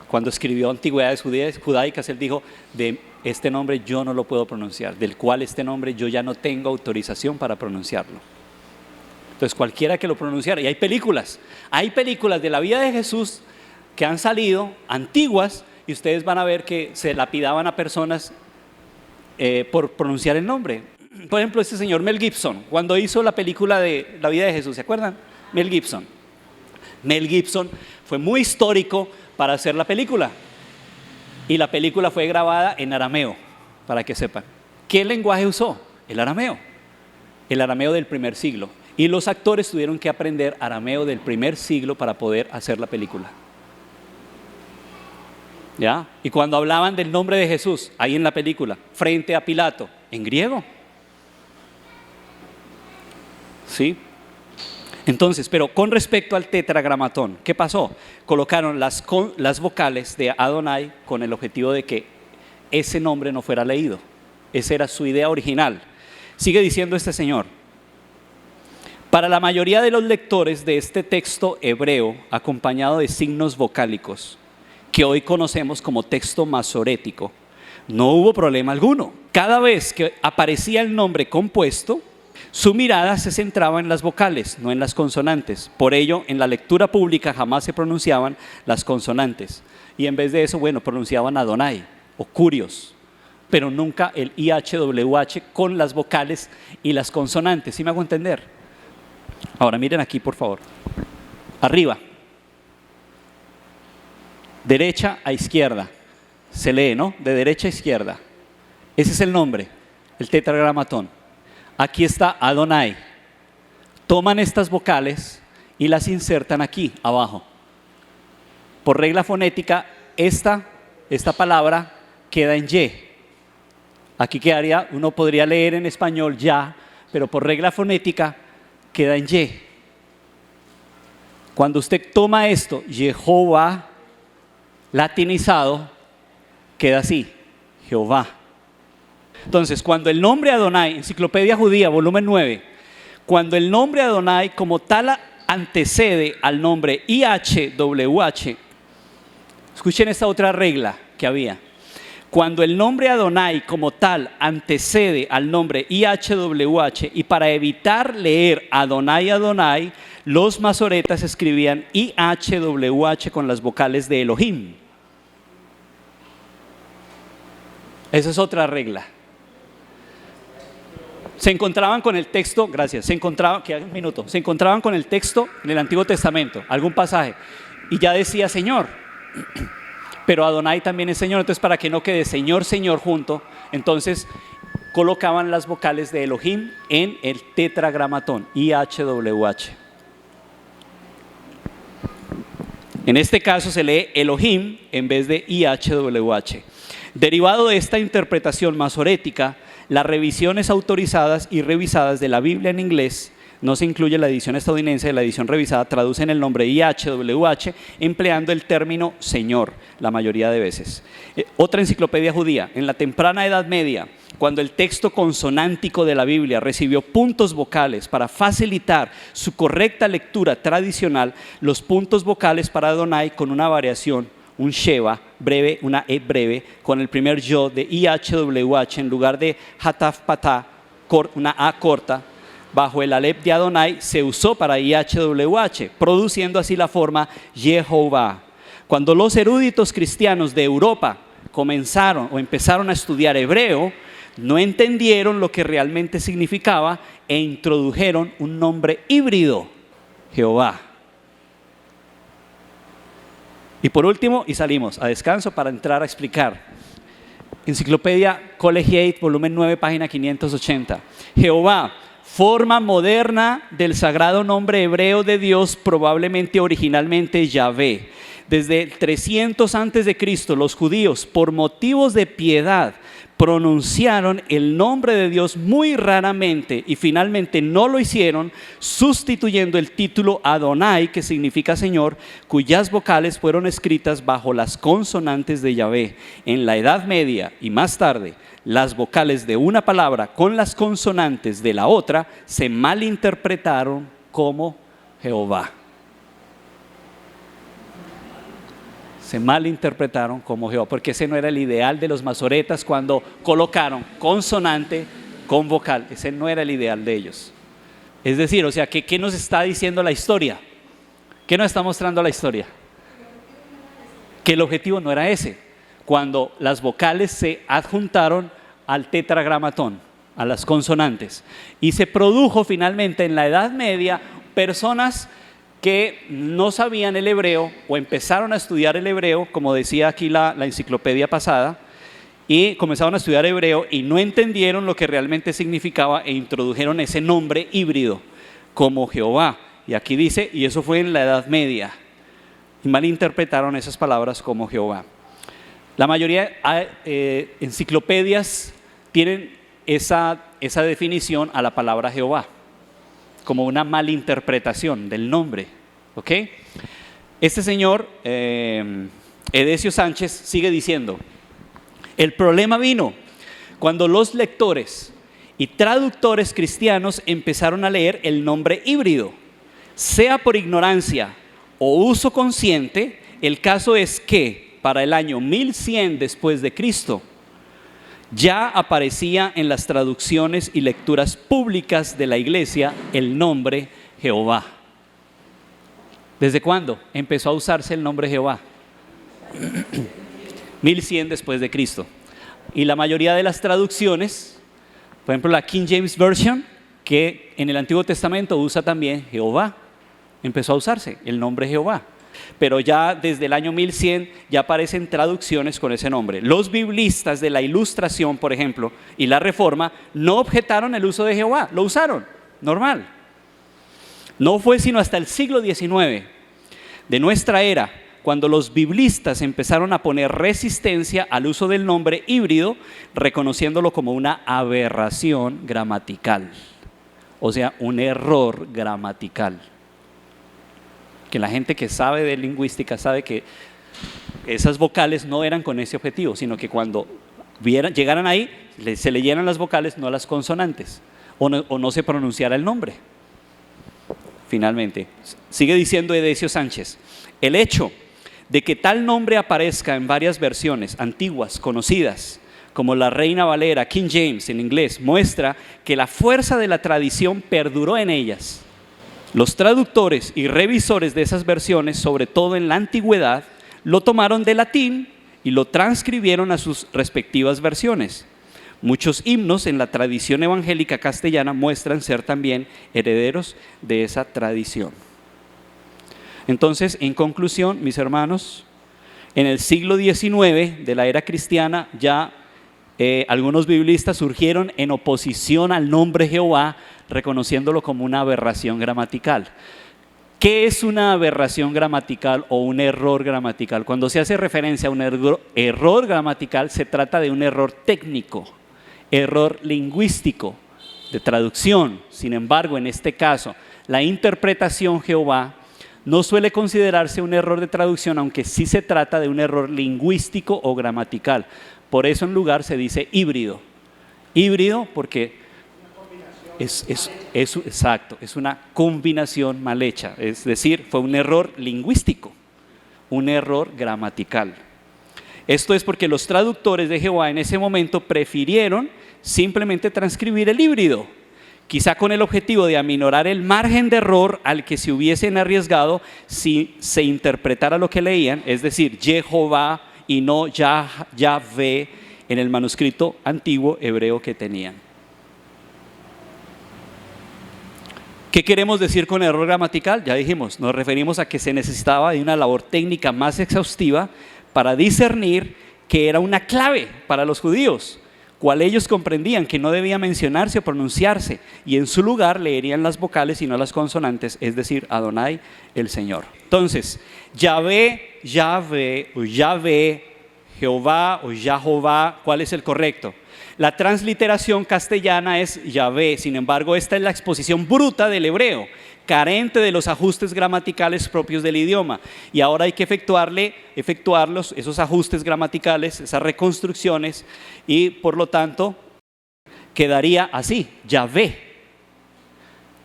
S1: cuando escribió Antigüedades Judaicas, él dijo, de este nombre yo no lo puedo pronunciar, del cual este nombre yo ya no tengo autorización para pronunciarlo. Entonces cualquiera que lo pronunciara, y hay películas de la vida de Jesús que han salido, antiguas, y ustedes van a ver que se lapidaban a personas por pronunciar el nombre. Por ejemplo, este señor Mel Gibson, cuando hizo la película de la vida de Jesús, ¿se acuerdan? Mel Gibson fue muy histórico para hacer la película, y la película fue grabada en arameo, para que sepan. ¿Qué lenguaje usó? El arameo del primer siglo, y los actores tuvieron que aprender arameo del primer siglo para poder hacer la película. ¿Ya? Y cuando hablaban del nombre de Jesús, ahí en la película, frente a Pilato, en griego. ¿Sí? Entonces, pero con respecto al tetragramatón, ¿qué pasó? Colocaron las vocales de Adonai con el objetivo de que ese nombre no fuera leído. Esa era su idea original. Sigue diciendo este señor: para la mayoría de los lectores de este texto hebreo, acompañado de signos vocálicos, que hoy conocemos como texto masorético, no hubo problema alguno. Cada vez que aparecía el nombre compuesto, su mirada se centraba en las vocales, no en las consonantes. Por ello, en la lectura pública jamás se pronunciaban las consonantes. Y en vez de eso, pronunciaban Adonai o Curios, pero nunca el IHWH con las vocales y las consonantes. ¿Sí me hago entender? Ahora miren aquí, por favor. Arriba. Derecha a izquierda. Se lee, ¿no? De derecha a izquierda. Ese es el nombre, el tetragramatón. Aquí está Adonai. Toman estas vocales y las insertan aquí, abajo. Por regla fonética, esta palabra queda en Y. Aquí quedaría, uno podría leer en español ya, pero por regla fonética queda en Y. Cuando usted toma esto, Jehová, latinizado, queda así, Jehová. Entonces, cuando el nombre Adonai, Enciclopedia Judía, volumen 9, cuando el nombre Adonai como tal antecede al nombre IHWH, escuchen esta otra regla que había. Cuando el nombre Adonai como tal antecede al nombre IHWH, y para evitar leer Adonai Adonai, los masoretas escribían IHWH con las vocales de Elohim. Esa es otra regla. Se encontraban con el texto, gracias, se encontraban con el texto en el Antiguo Testamento, algún pasaje, y ya decía Señor, pero Adonai también es Señor. Entonces, para que no quede Señor, Señor junto, entonces colocaban las vocales de Elohim en el tetragramatón, IHWH. En este caso se lee Elohim en vez de IHWH. Derivado de esta interpretación masorética, las revisiones autorizadas y revisadas de la Biblia en inglés, no se incluye la edición estadounidense, la edición revisada, traducen el nombre IHWH empleando el término Señor la mayoría de veces. Otra enciclopedia judía, en la temprana Edad Media, cuando el texto consonántico de la Biblia recibió puntos vocales para facilitar su correcta lectura tradicional, los puntos vocales para Adonai con una variación, un Sheva breve, una E breve, con el primer yo de IHWH en lugar de Hataf Patah, una A corta, bajo el Aleph de Adonai, se usó para IHWH, produciendo así la forma Jehová. Cuando los eruditos cristianos de Europa empezaron a estudiar hebreo, no entendieron lo que realmente significaba e introdujeron un nombre híbrido, Jehová. Y por último, y salimos a descanso para entrar a explicar. Enciclopedia Collegiate, volumen 9, página 580. Jehová, forma moderna del sagrado nombre hebreo de Dios, probablemente originalmente Yahvé. Desde el 300 a.C., los judíos, por motivos de piedad, pronunciaron el nombre de Dios muy raramente y finalmente no lo hicieron, sustituyendo el título Adonai, que significa Señor, cuyas vocales fueron escritas bajo las consonantes de Yahvé. En la Edad Media y más tarde, las vocales de una palabra con las consonantes de la otra se malinterpretaron como Jehová. Se malinterpretaron como Jehová, porque ese no era el ideal de los masoretas cuando colocaron consonante con vocal. Ese no era el ideal de ellos. Es decir, o sea, ¿qué nos está diciendo la historia? ¿Qué nos está mostrando la historia? Que el objetivo no era ese. Cuando las vocales se adjuntaron al tetragramatón, a las consonantes, y se produjo finalmente en la Edad Media personas que no sabían el hebreo o empezaron a estudiar el hebreo, como decía aquí la enciclopedia pasada, y comenzaron a estudiar hebreo y no entendieron lo que realmente significaba e introdujeron ese nombre híbrido como Jehová. Y aquí dice, y eso fue en la Edad Media, y malinterpretaron esas palabras como Jehová. La mayoría de enciclopedias tienen esa definición a la palabra Jehová, como una malinterpretación del nombre, ¿ok? Este señor, Edesio Sánchez, sigue diciendo, el problema vino cuando los lectores y traductores cristianos empezaron a leer el nombre híbrido, sea por ignorancia o uso consciente. El caso es que para el año 1100 después de Cristo, ya aparecía en las traducciones y lecturas públicas de la iglesia el nombre Jehová. ¿Desde cuándo empezó a usarse el nombre Jehová? 1100 después de Cristo. Y la mayoría de las traducciones, por ejemplo la King James Version, que en el Antiguo Testamento usa también Jehová, empezó a usarse el nombre Jehová. Pero ya desde el año 1100 ya aparecen traducciones con ese nombre. Los biblistas de la Ilustración, por ejemplo, y la Reforma, no objetaron el uso de Jehová, lo usaron, normal. No fue sino hasta el siglo XIX de nuestra era, cuando los biblistas empezaron a poner resistencia al uso del nombre híbrido, reconociéndolo como una aberración gramatical, o sea, un error gramatical. Que la gente que sabe de lingüística sabe que esas vocales no eran con ese objetivo, sino que cuando llegaran ahí, se leyeran las vocales, no las consonantes, o no se pronunciara el nombre. Finalmente, sigue diciendo Edesio Sánchez, el hecho de que tal nombre aparezca en varias versiones antiguas, conocidas, como la Reina Valera, King James en inglés, muestra que la fuerza de la tradición perduró en ellas. Los traductores y revisores de esas versiones, sobre todo en la antigüedad, lo tomaron de latín y lo transcribieron a sus respectivas versiones. Muchos himnos en la tradición evangélica castellana muestran ser también herederos de esa tradición. Entonces, en conclusión, mis hermanos, en el siglo XIX de la era cristiana ya algunos biblistas surgieron en oposición al nombre Jehová, reconociéndolo como una aberración gramatical. ¿Qué es una aberración gramatical o un error gramatical? Cuando se hace referencia a un error gramatical, se trata de un error técnico, error lingüístico, de traducción. Sin embargo, en este caso, la interpretación Jehová no suele considerarse un error de traducción, aunque sí se trata de un error lingüístico o gramatical. Por eso en lugar se dice híbrido. Híbrido porque exacto, es una combinación mal hecha. Es decir, fue un error lingüístico, un error gramatical. Esto es porque los traductores de Jehová en ese momento prefirieron simplemente transcribir el híbrido, quizá con el objetivo de aminorar el margen de error al que se hubiesen arriesgado si se interpretara lo que leían, es decir, Jehová y no Yahvé en el manuscrito antiguo hebreo que tenían. ¿Qué queremos decir con error gramatical? Ya dijimos, nos referimos a que se necesitaba de una labor técnica más exhaustiva para discernir que era una clave para los judíos, cual ellos comprendían que no debía mencionarse o pronunciarse, y en su lugar leerían las vocales y no las consonantes, es decir, Adonai, el Señor. Entonces, Yahvé o Yahvé, Jehová o Yahová, ¿cuál es el correcto? La transliteración castellana es Yahvé, sin embargo, esta es la exposición bruta del hebreo, carente de los ajustes gramaticales propios del idioma. Y ahora hay que efectuarlos, esos ajustes gramaticales, esas reconstrucciones, y por lo tanto quedaría así, Yahvé.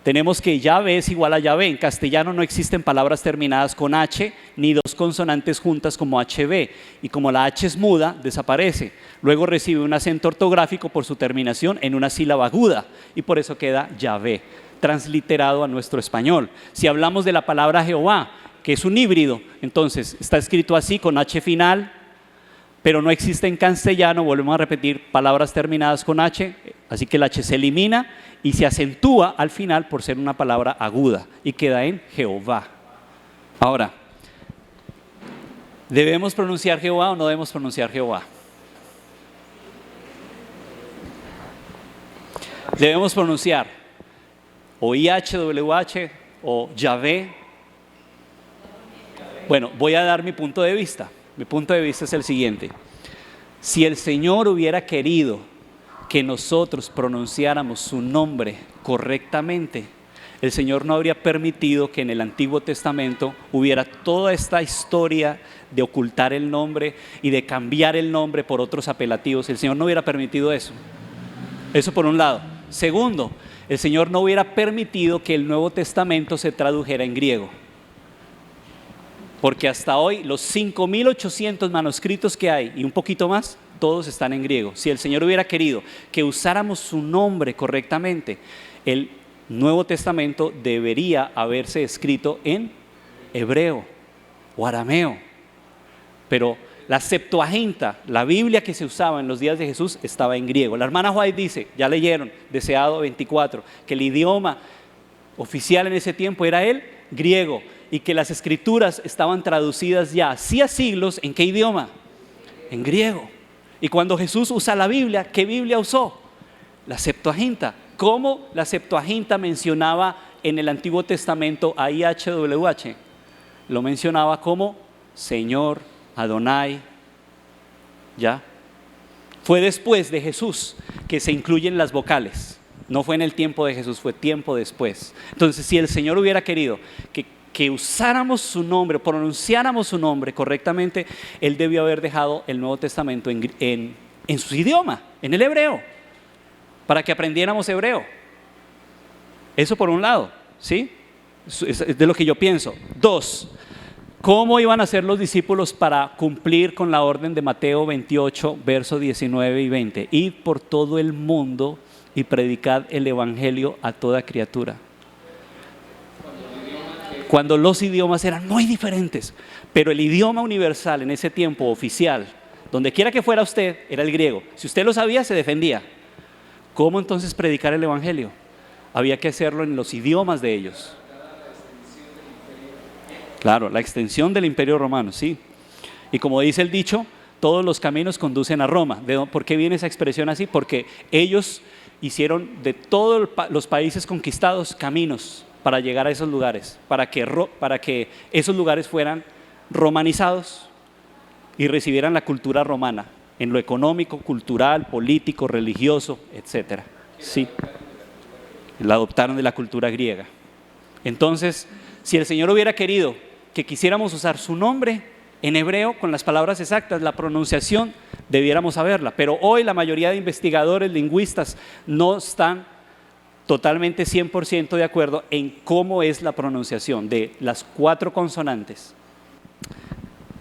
S1: Tenemos que Yahvé es igual a Yahvé. En castellano no existen palabras terminadas con H ni dos consonantes juntas como HB. Y como la H es muda, desaparece. Luego recibe un acento ortográfico por su terminación en una sílaba aguda. Y por eso queda Yahvé, transliterado a nuestro español. Si hablamos de la palabra Jehová, que es un híbrido, entonces está escrito así con H final, pero no existe en castellano, volvemos a repetir, palabras terminadas con H, así que el H se elimina y se acentúa al final por ser una palabra aguda y queda en Jehová. Ahora, ¿debemos pronunciar Jehová o no debemos pronunciar Jehová? Debemos pronunciar o IHWH o Yahvé. Bueno, voy a dar mi punto de vista. Mi punto de vista es el siguiente: si el Señor hubiera querido que nosotros pronunciáramos su nombre correctamente, el Señor no habría permitido que en el Antiguo Testamento hubiera toda esta historia de ocultar el nombre y de cambiar el nombre por otros apelativos. El Señor no hubiera permitido eso. Eso por un lado. Segundo, el Señor no hubiera permitido que el Nuevo Testamento se tradujera en griego. Porque hasta hoy los 5.800 manuscritos que hay y un poquito más, todos están en griego. Si el Señor hubiera querido que usáramos su nombre correctamente, el Nuevo Testamento debería haberse escrito en hebreo o arameo. Pero la Septuaginta, la Biblia que se usaba en los días de Jesús, estaba en griego. La hermana White dice, ya leyeron, Deseado 24, que el idioma oficial en ese tiempo era el griego y que las escrituras estaban traducidas ya hacía siglos. ¿En qué idioma? En griego. Y cuando Jesús usa la Biblia, ¿qué Biblia usó? La Septuaginta. ¿Cómo la Septuaginta mencionaba en el Antiguo Testamento a IHWH? Lo mencionaba como Señor, Adonai. ¿Ya? Fue después de Jesús que se incluyen las vocales. No fue en el tiempo de Jesús, fue tiempo después. Entonces, si el Señor hubiera querido que usáramos su nombre, pronunciáramos su nombre correctamente, Él debió haber dejado el Nuevo Testamento en su idioma, en el hebreo, para que aprendiéramos hebreo. Eso por un lado, ¿sí? Es de lo que yo pienso. Dos, ¿cómo iban a hacer los discípulos para cumplir con la orden de Mateo 28, versos 19 y 20? Id por todo el mundo y predicad el evangelio a toda criatura. Cuando los idiomas eran muy diferentes, pero el idioma universal en ese tiempo oficial, donde quiera que fuera usted, era el griego. Si usted lo sabía, se defendía. ¿Cómo entonces predicar el evangelio? Había que hacerlo en los idiomas de ellos. Claro, la extensión del Imperio Romano, sí. Y como dice el dicho, todos los caminos conducen a Roma. ¿Por qué viene esa expresión así? Porque ellos hicieron de todos los países conquistados caminos para llegar a esos lugares, para que esos lugares fueran romanizados y recibieran la cultura romana, en lo económico, cultural, político, religioso, etc. Sí, la adoptaron de la cultura griega. Entonces, si el Señor hubiera querido que quisiéramos usar su nombre en hebreo con las palabras exactas, la pronunciación, debiéramos saberla. Pero hoy la mayoría de investigadores, lingüistas, no están totalmente 100% de acuerdo en cómo es la pronunciación de las 4 consonantes.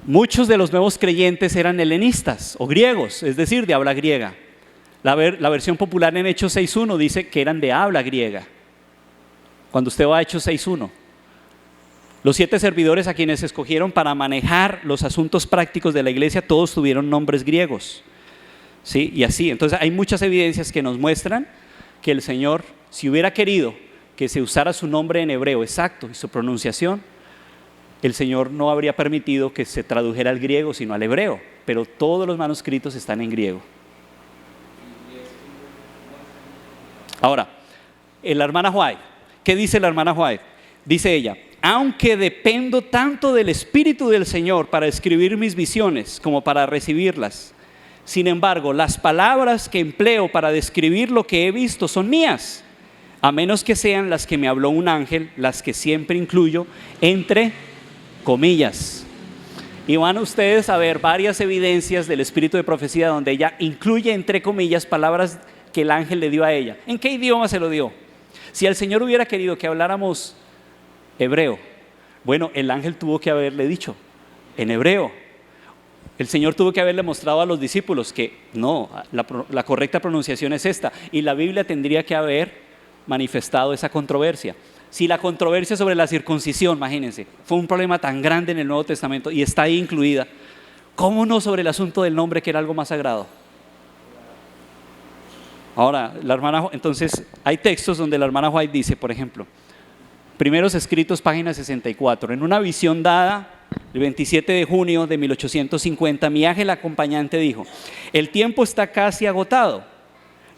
S1: Muchos de los nuevos creyentes eran helenistas o griegos, es decir, de habla griega. La versión popular en Hechos 6.1 dice que eran de habla griega. Cuando usted va a Hechos 6.1, los 7 servidores a quienes escogieron para manejar los asuntos prácticos de la iglesia, todos tuvieron nombres griegos. ¿Sí? Y así, entonces hay muchas evidencias que nos muestran que el Señor, si hubiera querido que se usara su nombre en hebreo exacto y su pronunciación, el Señor no habría permitido que se tradujera al griego, sino al hebreo. Pero todos los manuscritos están en griego. Ahora, la hermana White, ¿qué dice la hermana White? Dice ella: aunque dependo tanto del Espíritu del Señor para escribir mis visiones como para recibirlas, Sin embargo, las palabras que empleo para describir lo que he visto son mías, a menos que sean las que me habló un ángel, las que siempre incluyo entre comillas. Y van ustedes a ver varias evidencias del espíritu de profecía donde ella incluye entre comillas palabras que el ángel le dio a ella. ¿En qué idioma se lo dio? Si el Señor hubiera querido que habláramos hebreo, bueno, el ángel tuvo que haberle dicho en hebreo. El Señor tuvo que haberle mostrado a los discípulos que no, la correcta pronunciación es esta. Y la Biblia tendría que haber manifestado esa controversia. Si la controversia sobre la circuncisión, imagínense, fue un problema tan grande en el Nuevo Testamento y está ahí incluida, ¿cómo no sobre el asunto del nombre, que era algo más sagrado? Ahora, entonces hay textos donde la hermana White dice, por ejemplo, Primeros Escritos, página 64, en una visión dada el 27 de junio de 1850, mi ángel acompañante dijo: el tiempo está casi agotado,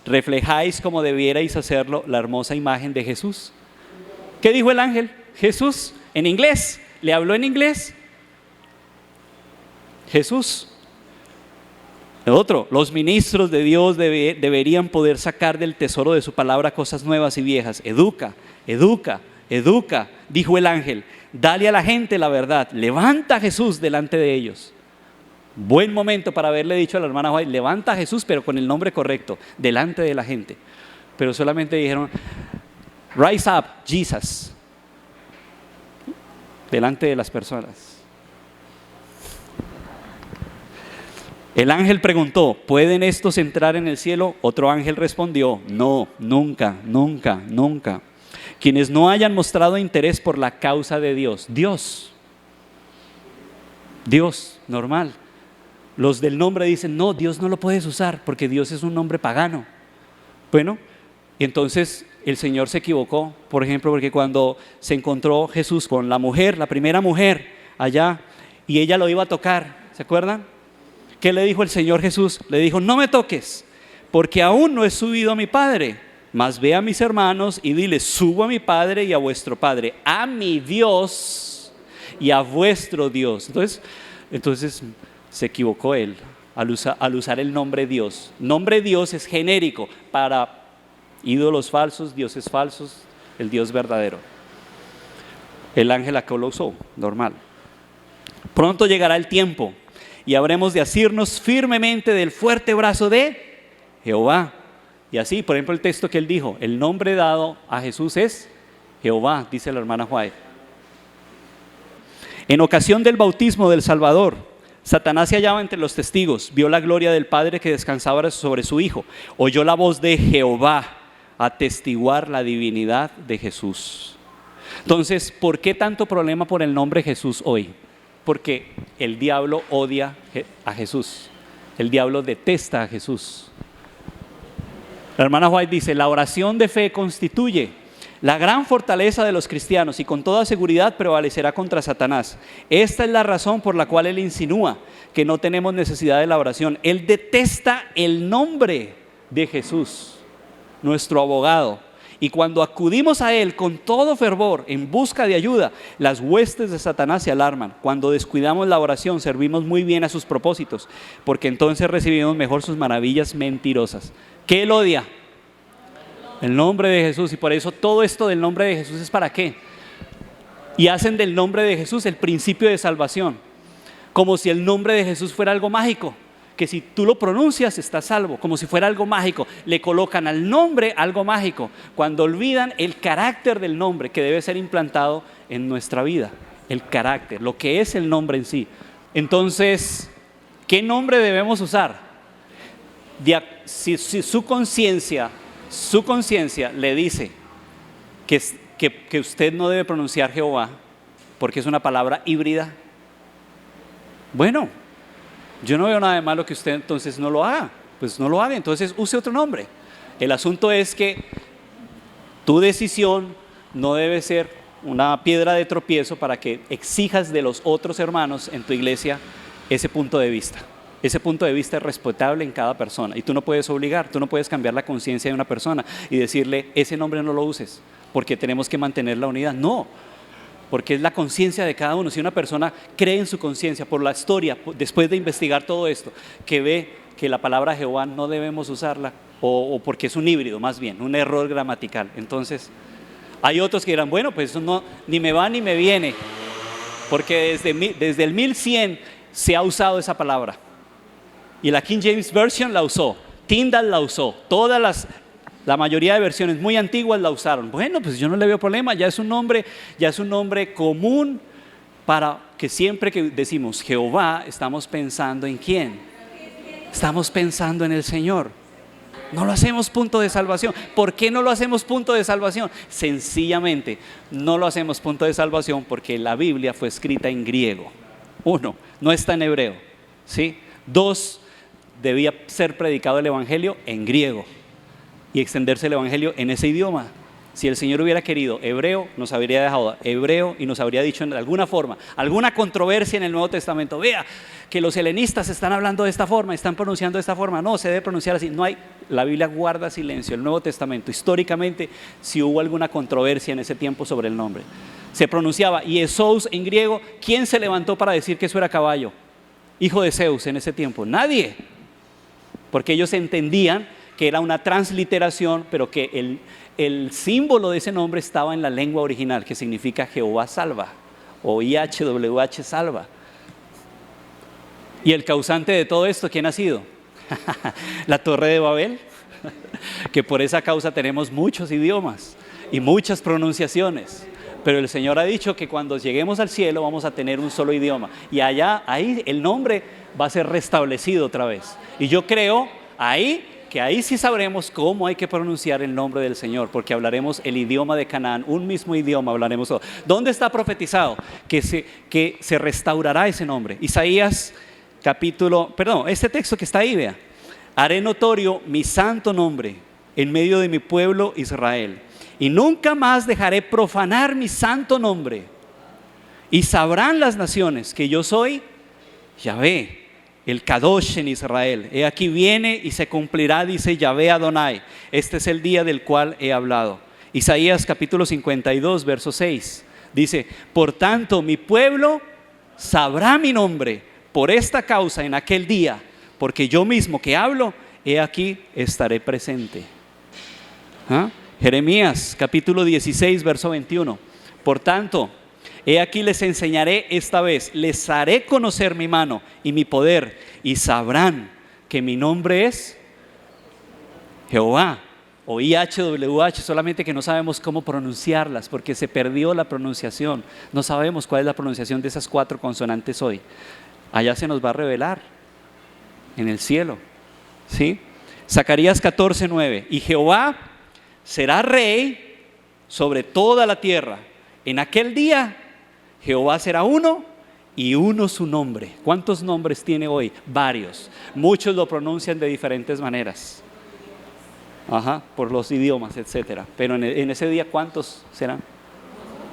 S1: reflejáis como debierais hacerlo la hermosa imagen de Jesús. ¿Qué dijo el ángel? Jesús, en inglés, le habló en inglés. Jesús. Otro, los ministros de Dios deberían poder sacar del tesoro de su palabra cosas nuevas y viejas. Educa, educa, educa, dijo el ángel. Dale a la gente la verdad. Levanta a Jesús delante de ellos. Buen momento para haberle dicho a la hermana White, levanta a Jesús, pero con el nombre correcto, delante de la gente. Pero solamente dijeron, rise up, Jesus, delante de las personas. El ángel preguntó, ¿pueden estos entrar en el cielo? Otro ángel respondió, no, nunca, nunca, nunca. Quienes no hayan mostrado interés por la causa de Dios. Dios, normal. Los del nombre dicen, no, Dios no lo puedes usar porque Dios es un nombre pagano. Bueno, y entonces el Señor se equivocó, por ejemplo, porque cuando se encontró Jesús con la mujer, la primera mujer allá, y ella lo iba a tocar, ¿se acuerdan? ¿Qué le dijo el Señor Jesús? Le dijo, no me toques, porque aún no he subido a mi Padre, mas ve a mis hermanos y dile, subo a mi Padre y a vuestro Padre, a mi Dios y a vuestro Dios. Entonces se equivocó él al usar el nombre Dios. Nombre Dios es genérico para ídolos falsos, dioses falsos, el Dios verdadero. El ángel acá lo usó, normal. Pronto llegará el tiempo y habremos de asirnos firmemente del fuerte brazo de Jehová. Y así, por ejemplo, el texto que él dijo, el nombre dado a Jesús es Jehová, dice la hermana White. En ocasión del bautismo del Salvador, Satanás se hallaba entre los testigos, vio la gloria del Padre que descansaba sobre su Hijo, oyó la voz de Jehová atestiguar la divinidad de Jesús. Entonces, ¿por qué tanto problema por el nombre Jesús hoy? Porque el diablo odia a Jesús, el diablo detesta a Jesús. La hermana White dice, la oración de fe constituye la gran fortaleza de los cristianos y con toda seguridad prevalecerá contra Satanás. Esta es la razón por la cual él insinúa que no tenemos necesidad de la oración. Él detesta el nombre de Jesús, nuestro abogado. Y cuando acudimos a él con todo fervor en busca de ayuda, las huestes de Satanás se alarman. Cuando descuidamos la oración, servimos muy bien a sus propósitos, porque entonces recibimos mejor sus maravillas mentirosas. ¿Qué él odia? El nombre de Jesús. Y por eso todo esto del nombre de Jesús es ¿para qué? Y hacen del nombre de Jesús el principio de salvación, como si el nombre de Jesús fuera algo mágico, que si tú lo pronuncias estás salvo, como si fuera algo mágico. Le colocan al nombre algo mágico, cuando olvidan el carácter del nombre que debe ser implantado en nuestra vida. El carácter, lo que es el nombre en sí. Entonces, ¿qué nombre debemos usar? Si su conciencia le dice que usted no debe pronunciar Jehová porque es una palabra híbrida, bueno, yo no veo nada de malo que usted entonces no lo haga. Pues no lo haga, entonces use otro nombre. El asunto es que tu decisión no debe ser una piedra de tropiezo para que exijas de los otros hermanos en tu iglesia ese punto de vista. Ese punto de vista es respetable en cada persona y tú no puedes obligar, tú no puedes cambiar la conciencia de una persona y decirle, ese nombre no lo uses porque tenemos que mantener la unidad. No, porque es la conciencia de cada uno. Si una persona cree en su conciencia por la historia, después de investigar todo esto, que ve que la palabra Jehová no debemos usarla, o porque es un híbrido, más bien, un error gramatical. Entonces, hay otros que dirán, bueno, pues eso no, ni me va ni me viene, porque desde el 1100 se ha usado esa palabra. Y la King James Version la usó, Tyndale la usó, la mayoría de versiones muy antiguas la usaron. Bueno, pues yo no le veo problema, ya es un nombre común para que siempre que decimos Jehová, estamos pensando ¿en quién? Estamos pensando en el Señor. No lo hacemos punto de salvación. ¿Por qué no lo hacemos punto de salvación? Sencillamente, no lo hacemos punto de salvación porque la Biblia fue escrita en griego. 1, no está en hebreo, ¿sí? 2, debía ser predicado el Evangelio en griego y extenderse el Evangelio en ese idioma. Si el Señor hubiera querido hebreo, nos habría dejado hebreo y nos habría dicho en alguna forma, alguna controversia en el Nuevo Testamento. Vea que los helenistas están hablando de esta forma, están pronunciando de esta forma. No, se debe pronunciar así. No hay, la Biblia guarda silencio. El Nuevo Testamento, históricamente, si hubo alguna controversia en ese tiempo sobre el nombre, se pronunciaba Jesús en griego. ¿Quién se levantó para decir que eso era caballo? Hijo de Zeus en ese tiempo. Nadie. Porque ellos entendían que era una transliteración, pero que el símbolo de ese nombre estaba en la lengua original, que significa Jehová salva, o IHWH salva. ¿Y el causante de todo esto quién ha sido? La Torre de Babel, que por esa causa tenemos muchos idiomas y muchas pronunciaciones. Pero el Señor ha dicho que cuando lleguemos al cielo vamos a tener un solo idioma. Y ahí el nombre va a ser restablecido otra vez. Y yo creo que ahí sí sabremos cómo hay que pronunciar el nombre del Señor, porque hablaremos el idioma de Canaán, un mismo idioma hablaremos todo. ¿Dónde está profetizado que se restaurará ese nombre? Isaías este texto que está ahí, vea. Haré notorio mi santo nombre en medio de mi pueblo Israel, y nunca más dejaré profanar mi santo nombre, y sabrán las naciones que yo soy Yahvé, el Kadosh en Israel. He aquí viene y se cumplirá, dice Yahvé Adonai. Este es el día del cual he hablado. Isaías capítulo 52, verso 6. Dice, por tanto mi pueblo sabrá mi nombre por esta causa en aquel día, porque yo mismo que hablo, he aquí estaré presente. Jeremías capítulo 16, verso 21. Por tanto, he aquí les enseñaré esta vez, les haré conocer mi mano y mi poder, y sabrán que mi nombre es Jehová, o IHWH, solamente que no sabemos cómo pronunciarlas, porque se perdió la pronunciación. No sabemos cuál es la pronunciación de esas 4 consonantes hoy. Allá se nos va a revelar, en el cielo, ¿sí? Zacarías 14, 9. Y Jehová será rey sobre toda la tierra. En aquel día Jehová será uno y uno su nombre. ¿Cuántos nombres tiene hoy? Varios. Muchos lo pronuncian de diferentes maneras. Por los idiomas, etcétera. Pero en ese día, ¿cuántos serán?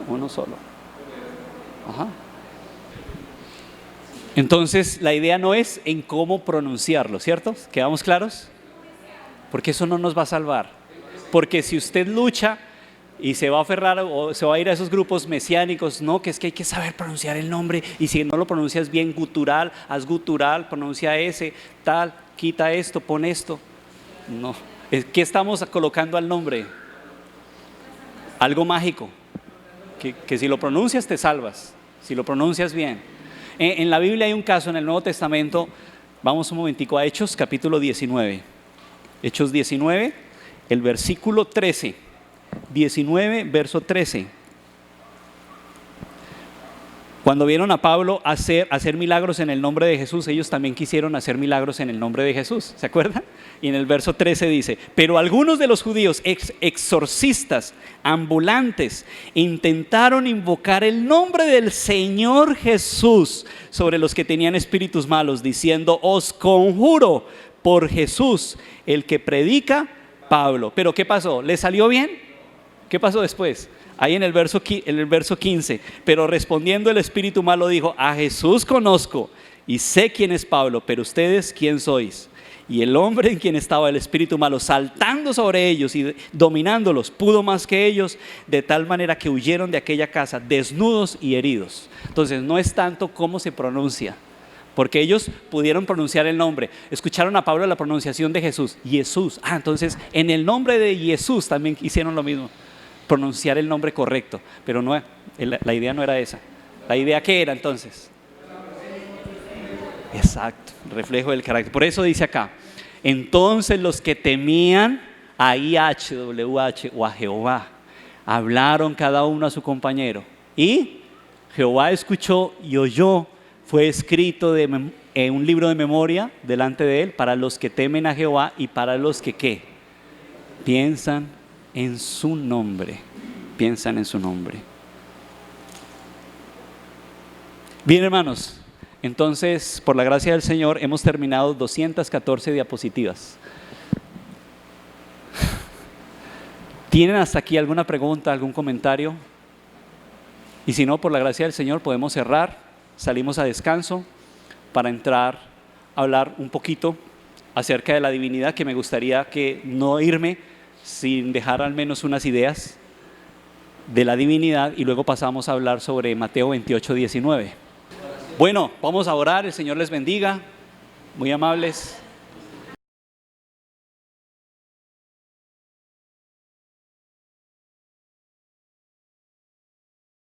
S1: Uno solo. Entonces, la idea no es en cómo pronunciarlo, ¿cierto? ¿Quedamos claros? Porque eso no nos va a salvar. Porque si usted lucha y se va a aferrar o se va a ir a esos grupos mesiánicos, no, que es que hay que saber pronunciar el nombre, y si no lo pronuncias bien gutural, haz gutural, pronuncia ese, tal, quita esto, pon esto. No, ¿qué estamos colocando al nombre? Algo mágico, que si lo pronuncias te salvas, si lo pronuncias bien. En la Biblia hay un caso en el Nuevo Testamento, vamos un momentico a Hechos capítulo 19. Hechos 19, el versículo 13. 19, verso 13. Cuando vieron a Pablo hacer milagros en el nombre de Jesús, ellos también quisieron hacer milagros en el nombre de Jesús, ¿se acuerdan? Y en el verso 13 dice, pero algunos de los judíos exorcistas ambulantes intentaron invocar el nombre del Señor Jesús sobre los que tenían espíritus malos, diciendo, os conjuro por Jesús, el que predica Pablo. Pero ¿qué pasó? ¿Le salió bien? ¿Qué pasó después? Ahí en el verso 15, pero respondiendo el espíritu malo dijo, a Jesús conozco y sé quién es Pablo, pero ustedes ¿quién sois? Y el hombre en quien estaba el espíritu malo saltando sobre ellos y dominándolos, pudo más que ellos, de tal manera que huyeron de aquella casa desnudos y heridos. Entonces no es tanto cómo se pronuncia, porque ellos pudieron pronunciar el nombre. Escucharon a Pablo la pronunciación de Jesús, Jesús. Entonces en el nombre de Jesús también hicieron lo mismo, pronunciar el nombre correcto. Pero no, la idea no era esa. ¿La idea qué era entonces? Exacto, reflejo del carácter. Por eso dice acá, entonces los que temían a IHWH o a Jehová, hablaron cada uno a su compañero. Y Jehová escuchó y oyó. Fue escrito en un libro de memoria delante de él para los que temen a Jehová y para los que ¿qué? Piensan en su nombre. Piensan en su nombre. Bien, hermanos, entonces por la gracia del Señor hemos terminado 214 diapositivas. ¿Tienen hasta aquí alguna pregunta, algún comentario? Y si no, por la gracia del Señor podemos cerrar. Salimos a descanso para entrar a hablar un poquito acerca de la divinidad, que me gustaría que no irme sin dejar al menos unas ideas de la divinidad, y luego pasamos a hablar sobre Mateo 28, 19. Bueno, vamos a orar, el Señor les bendiga, muy amables.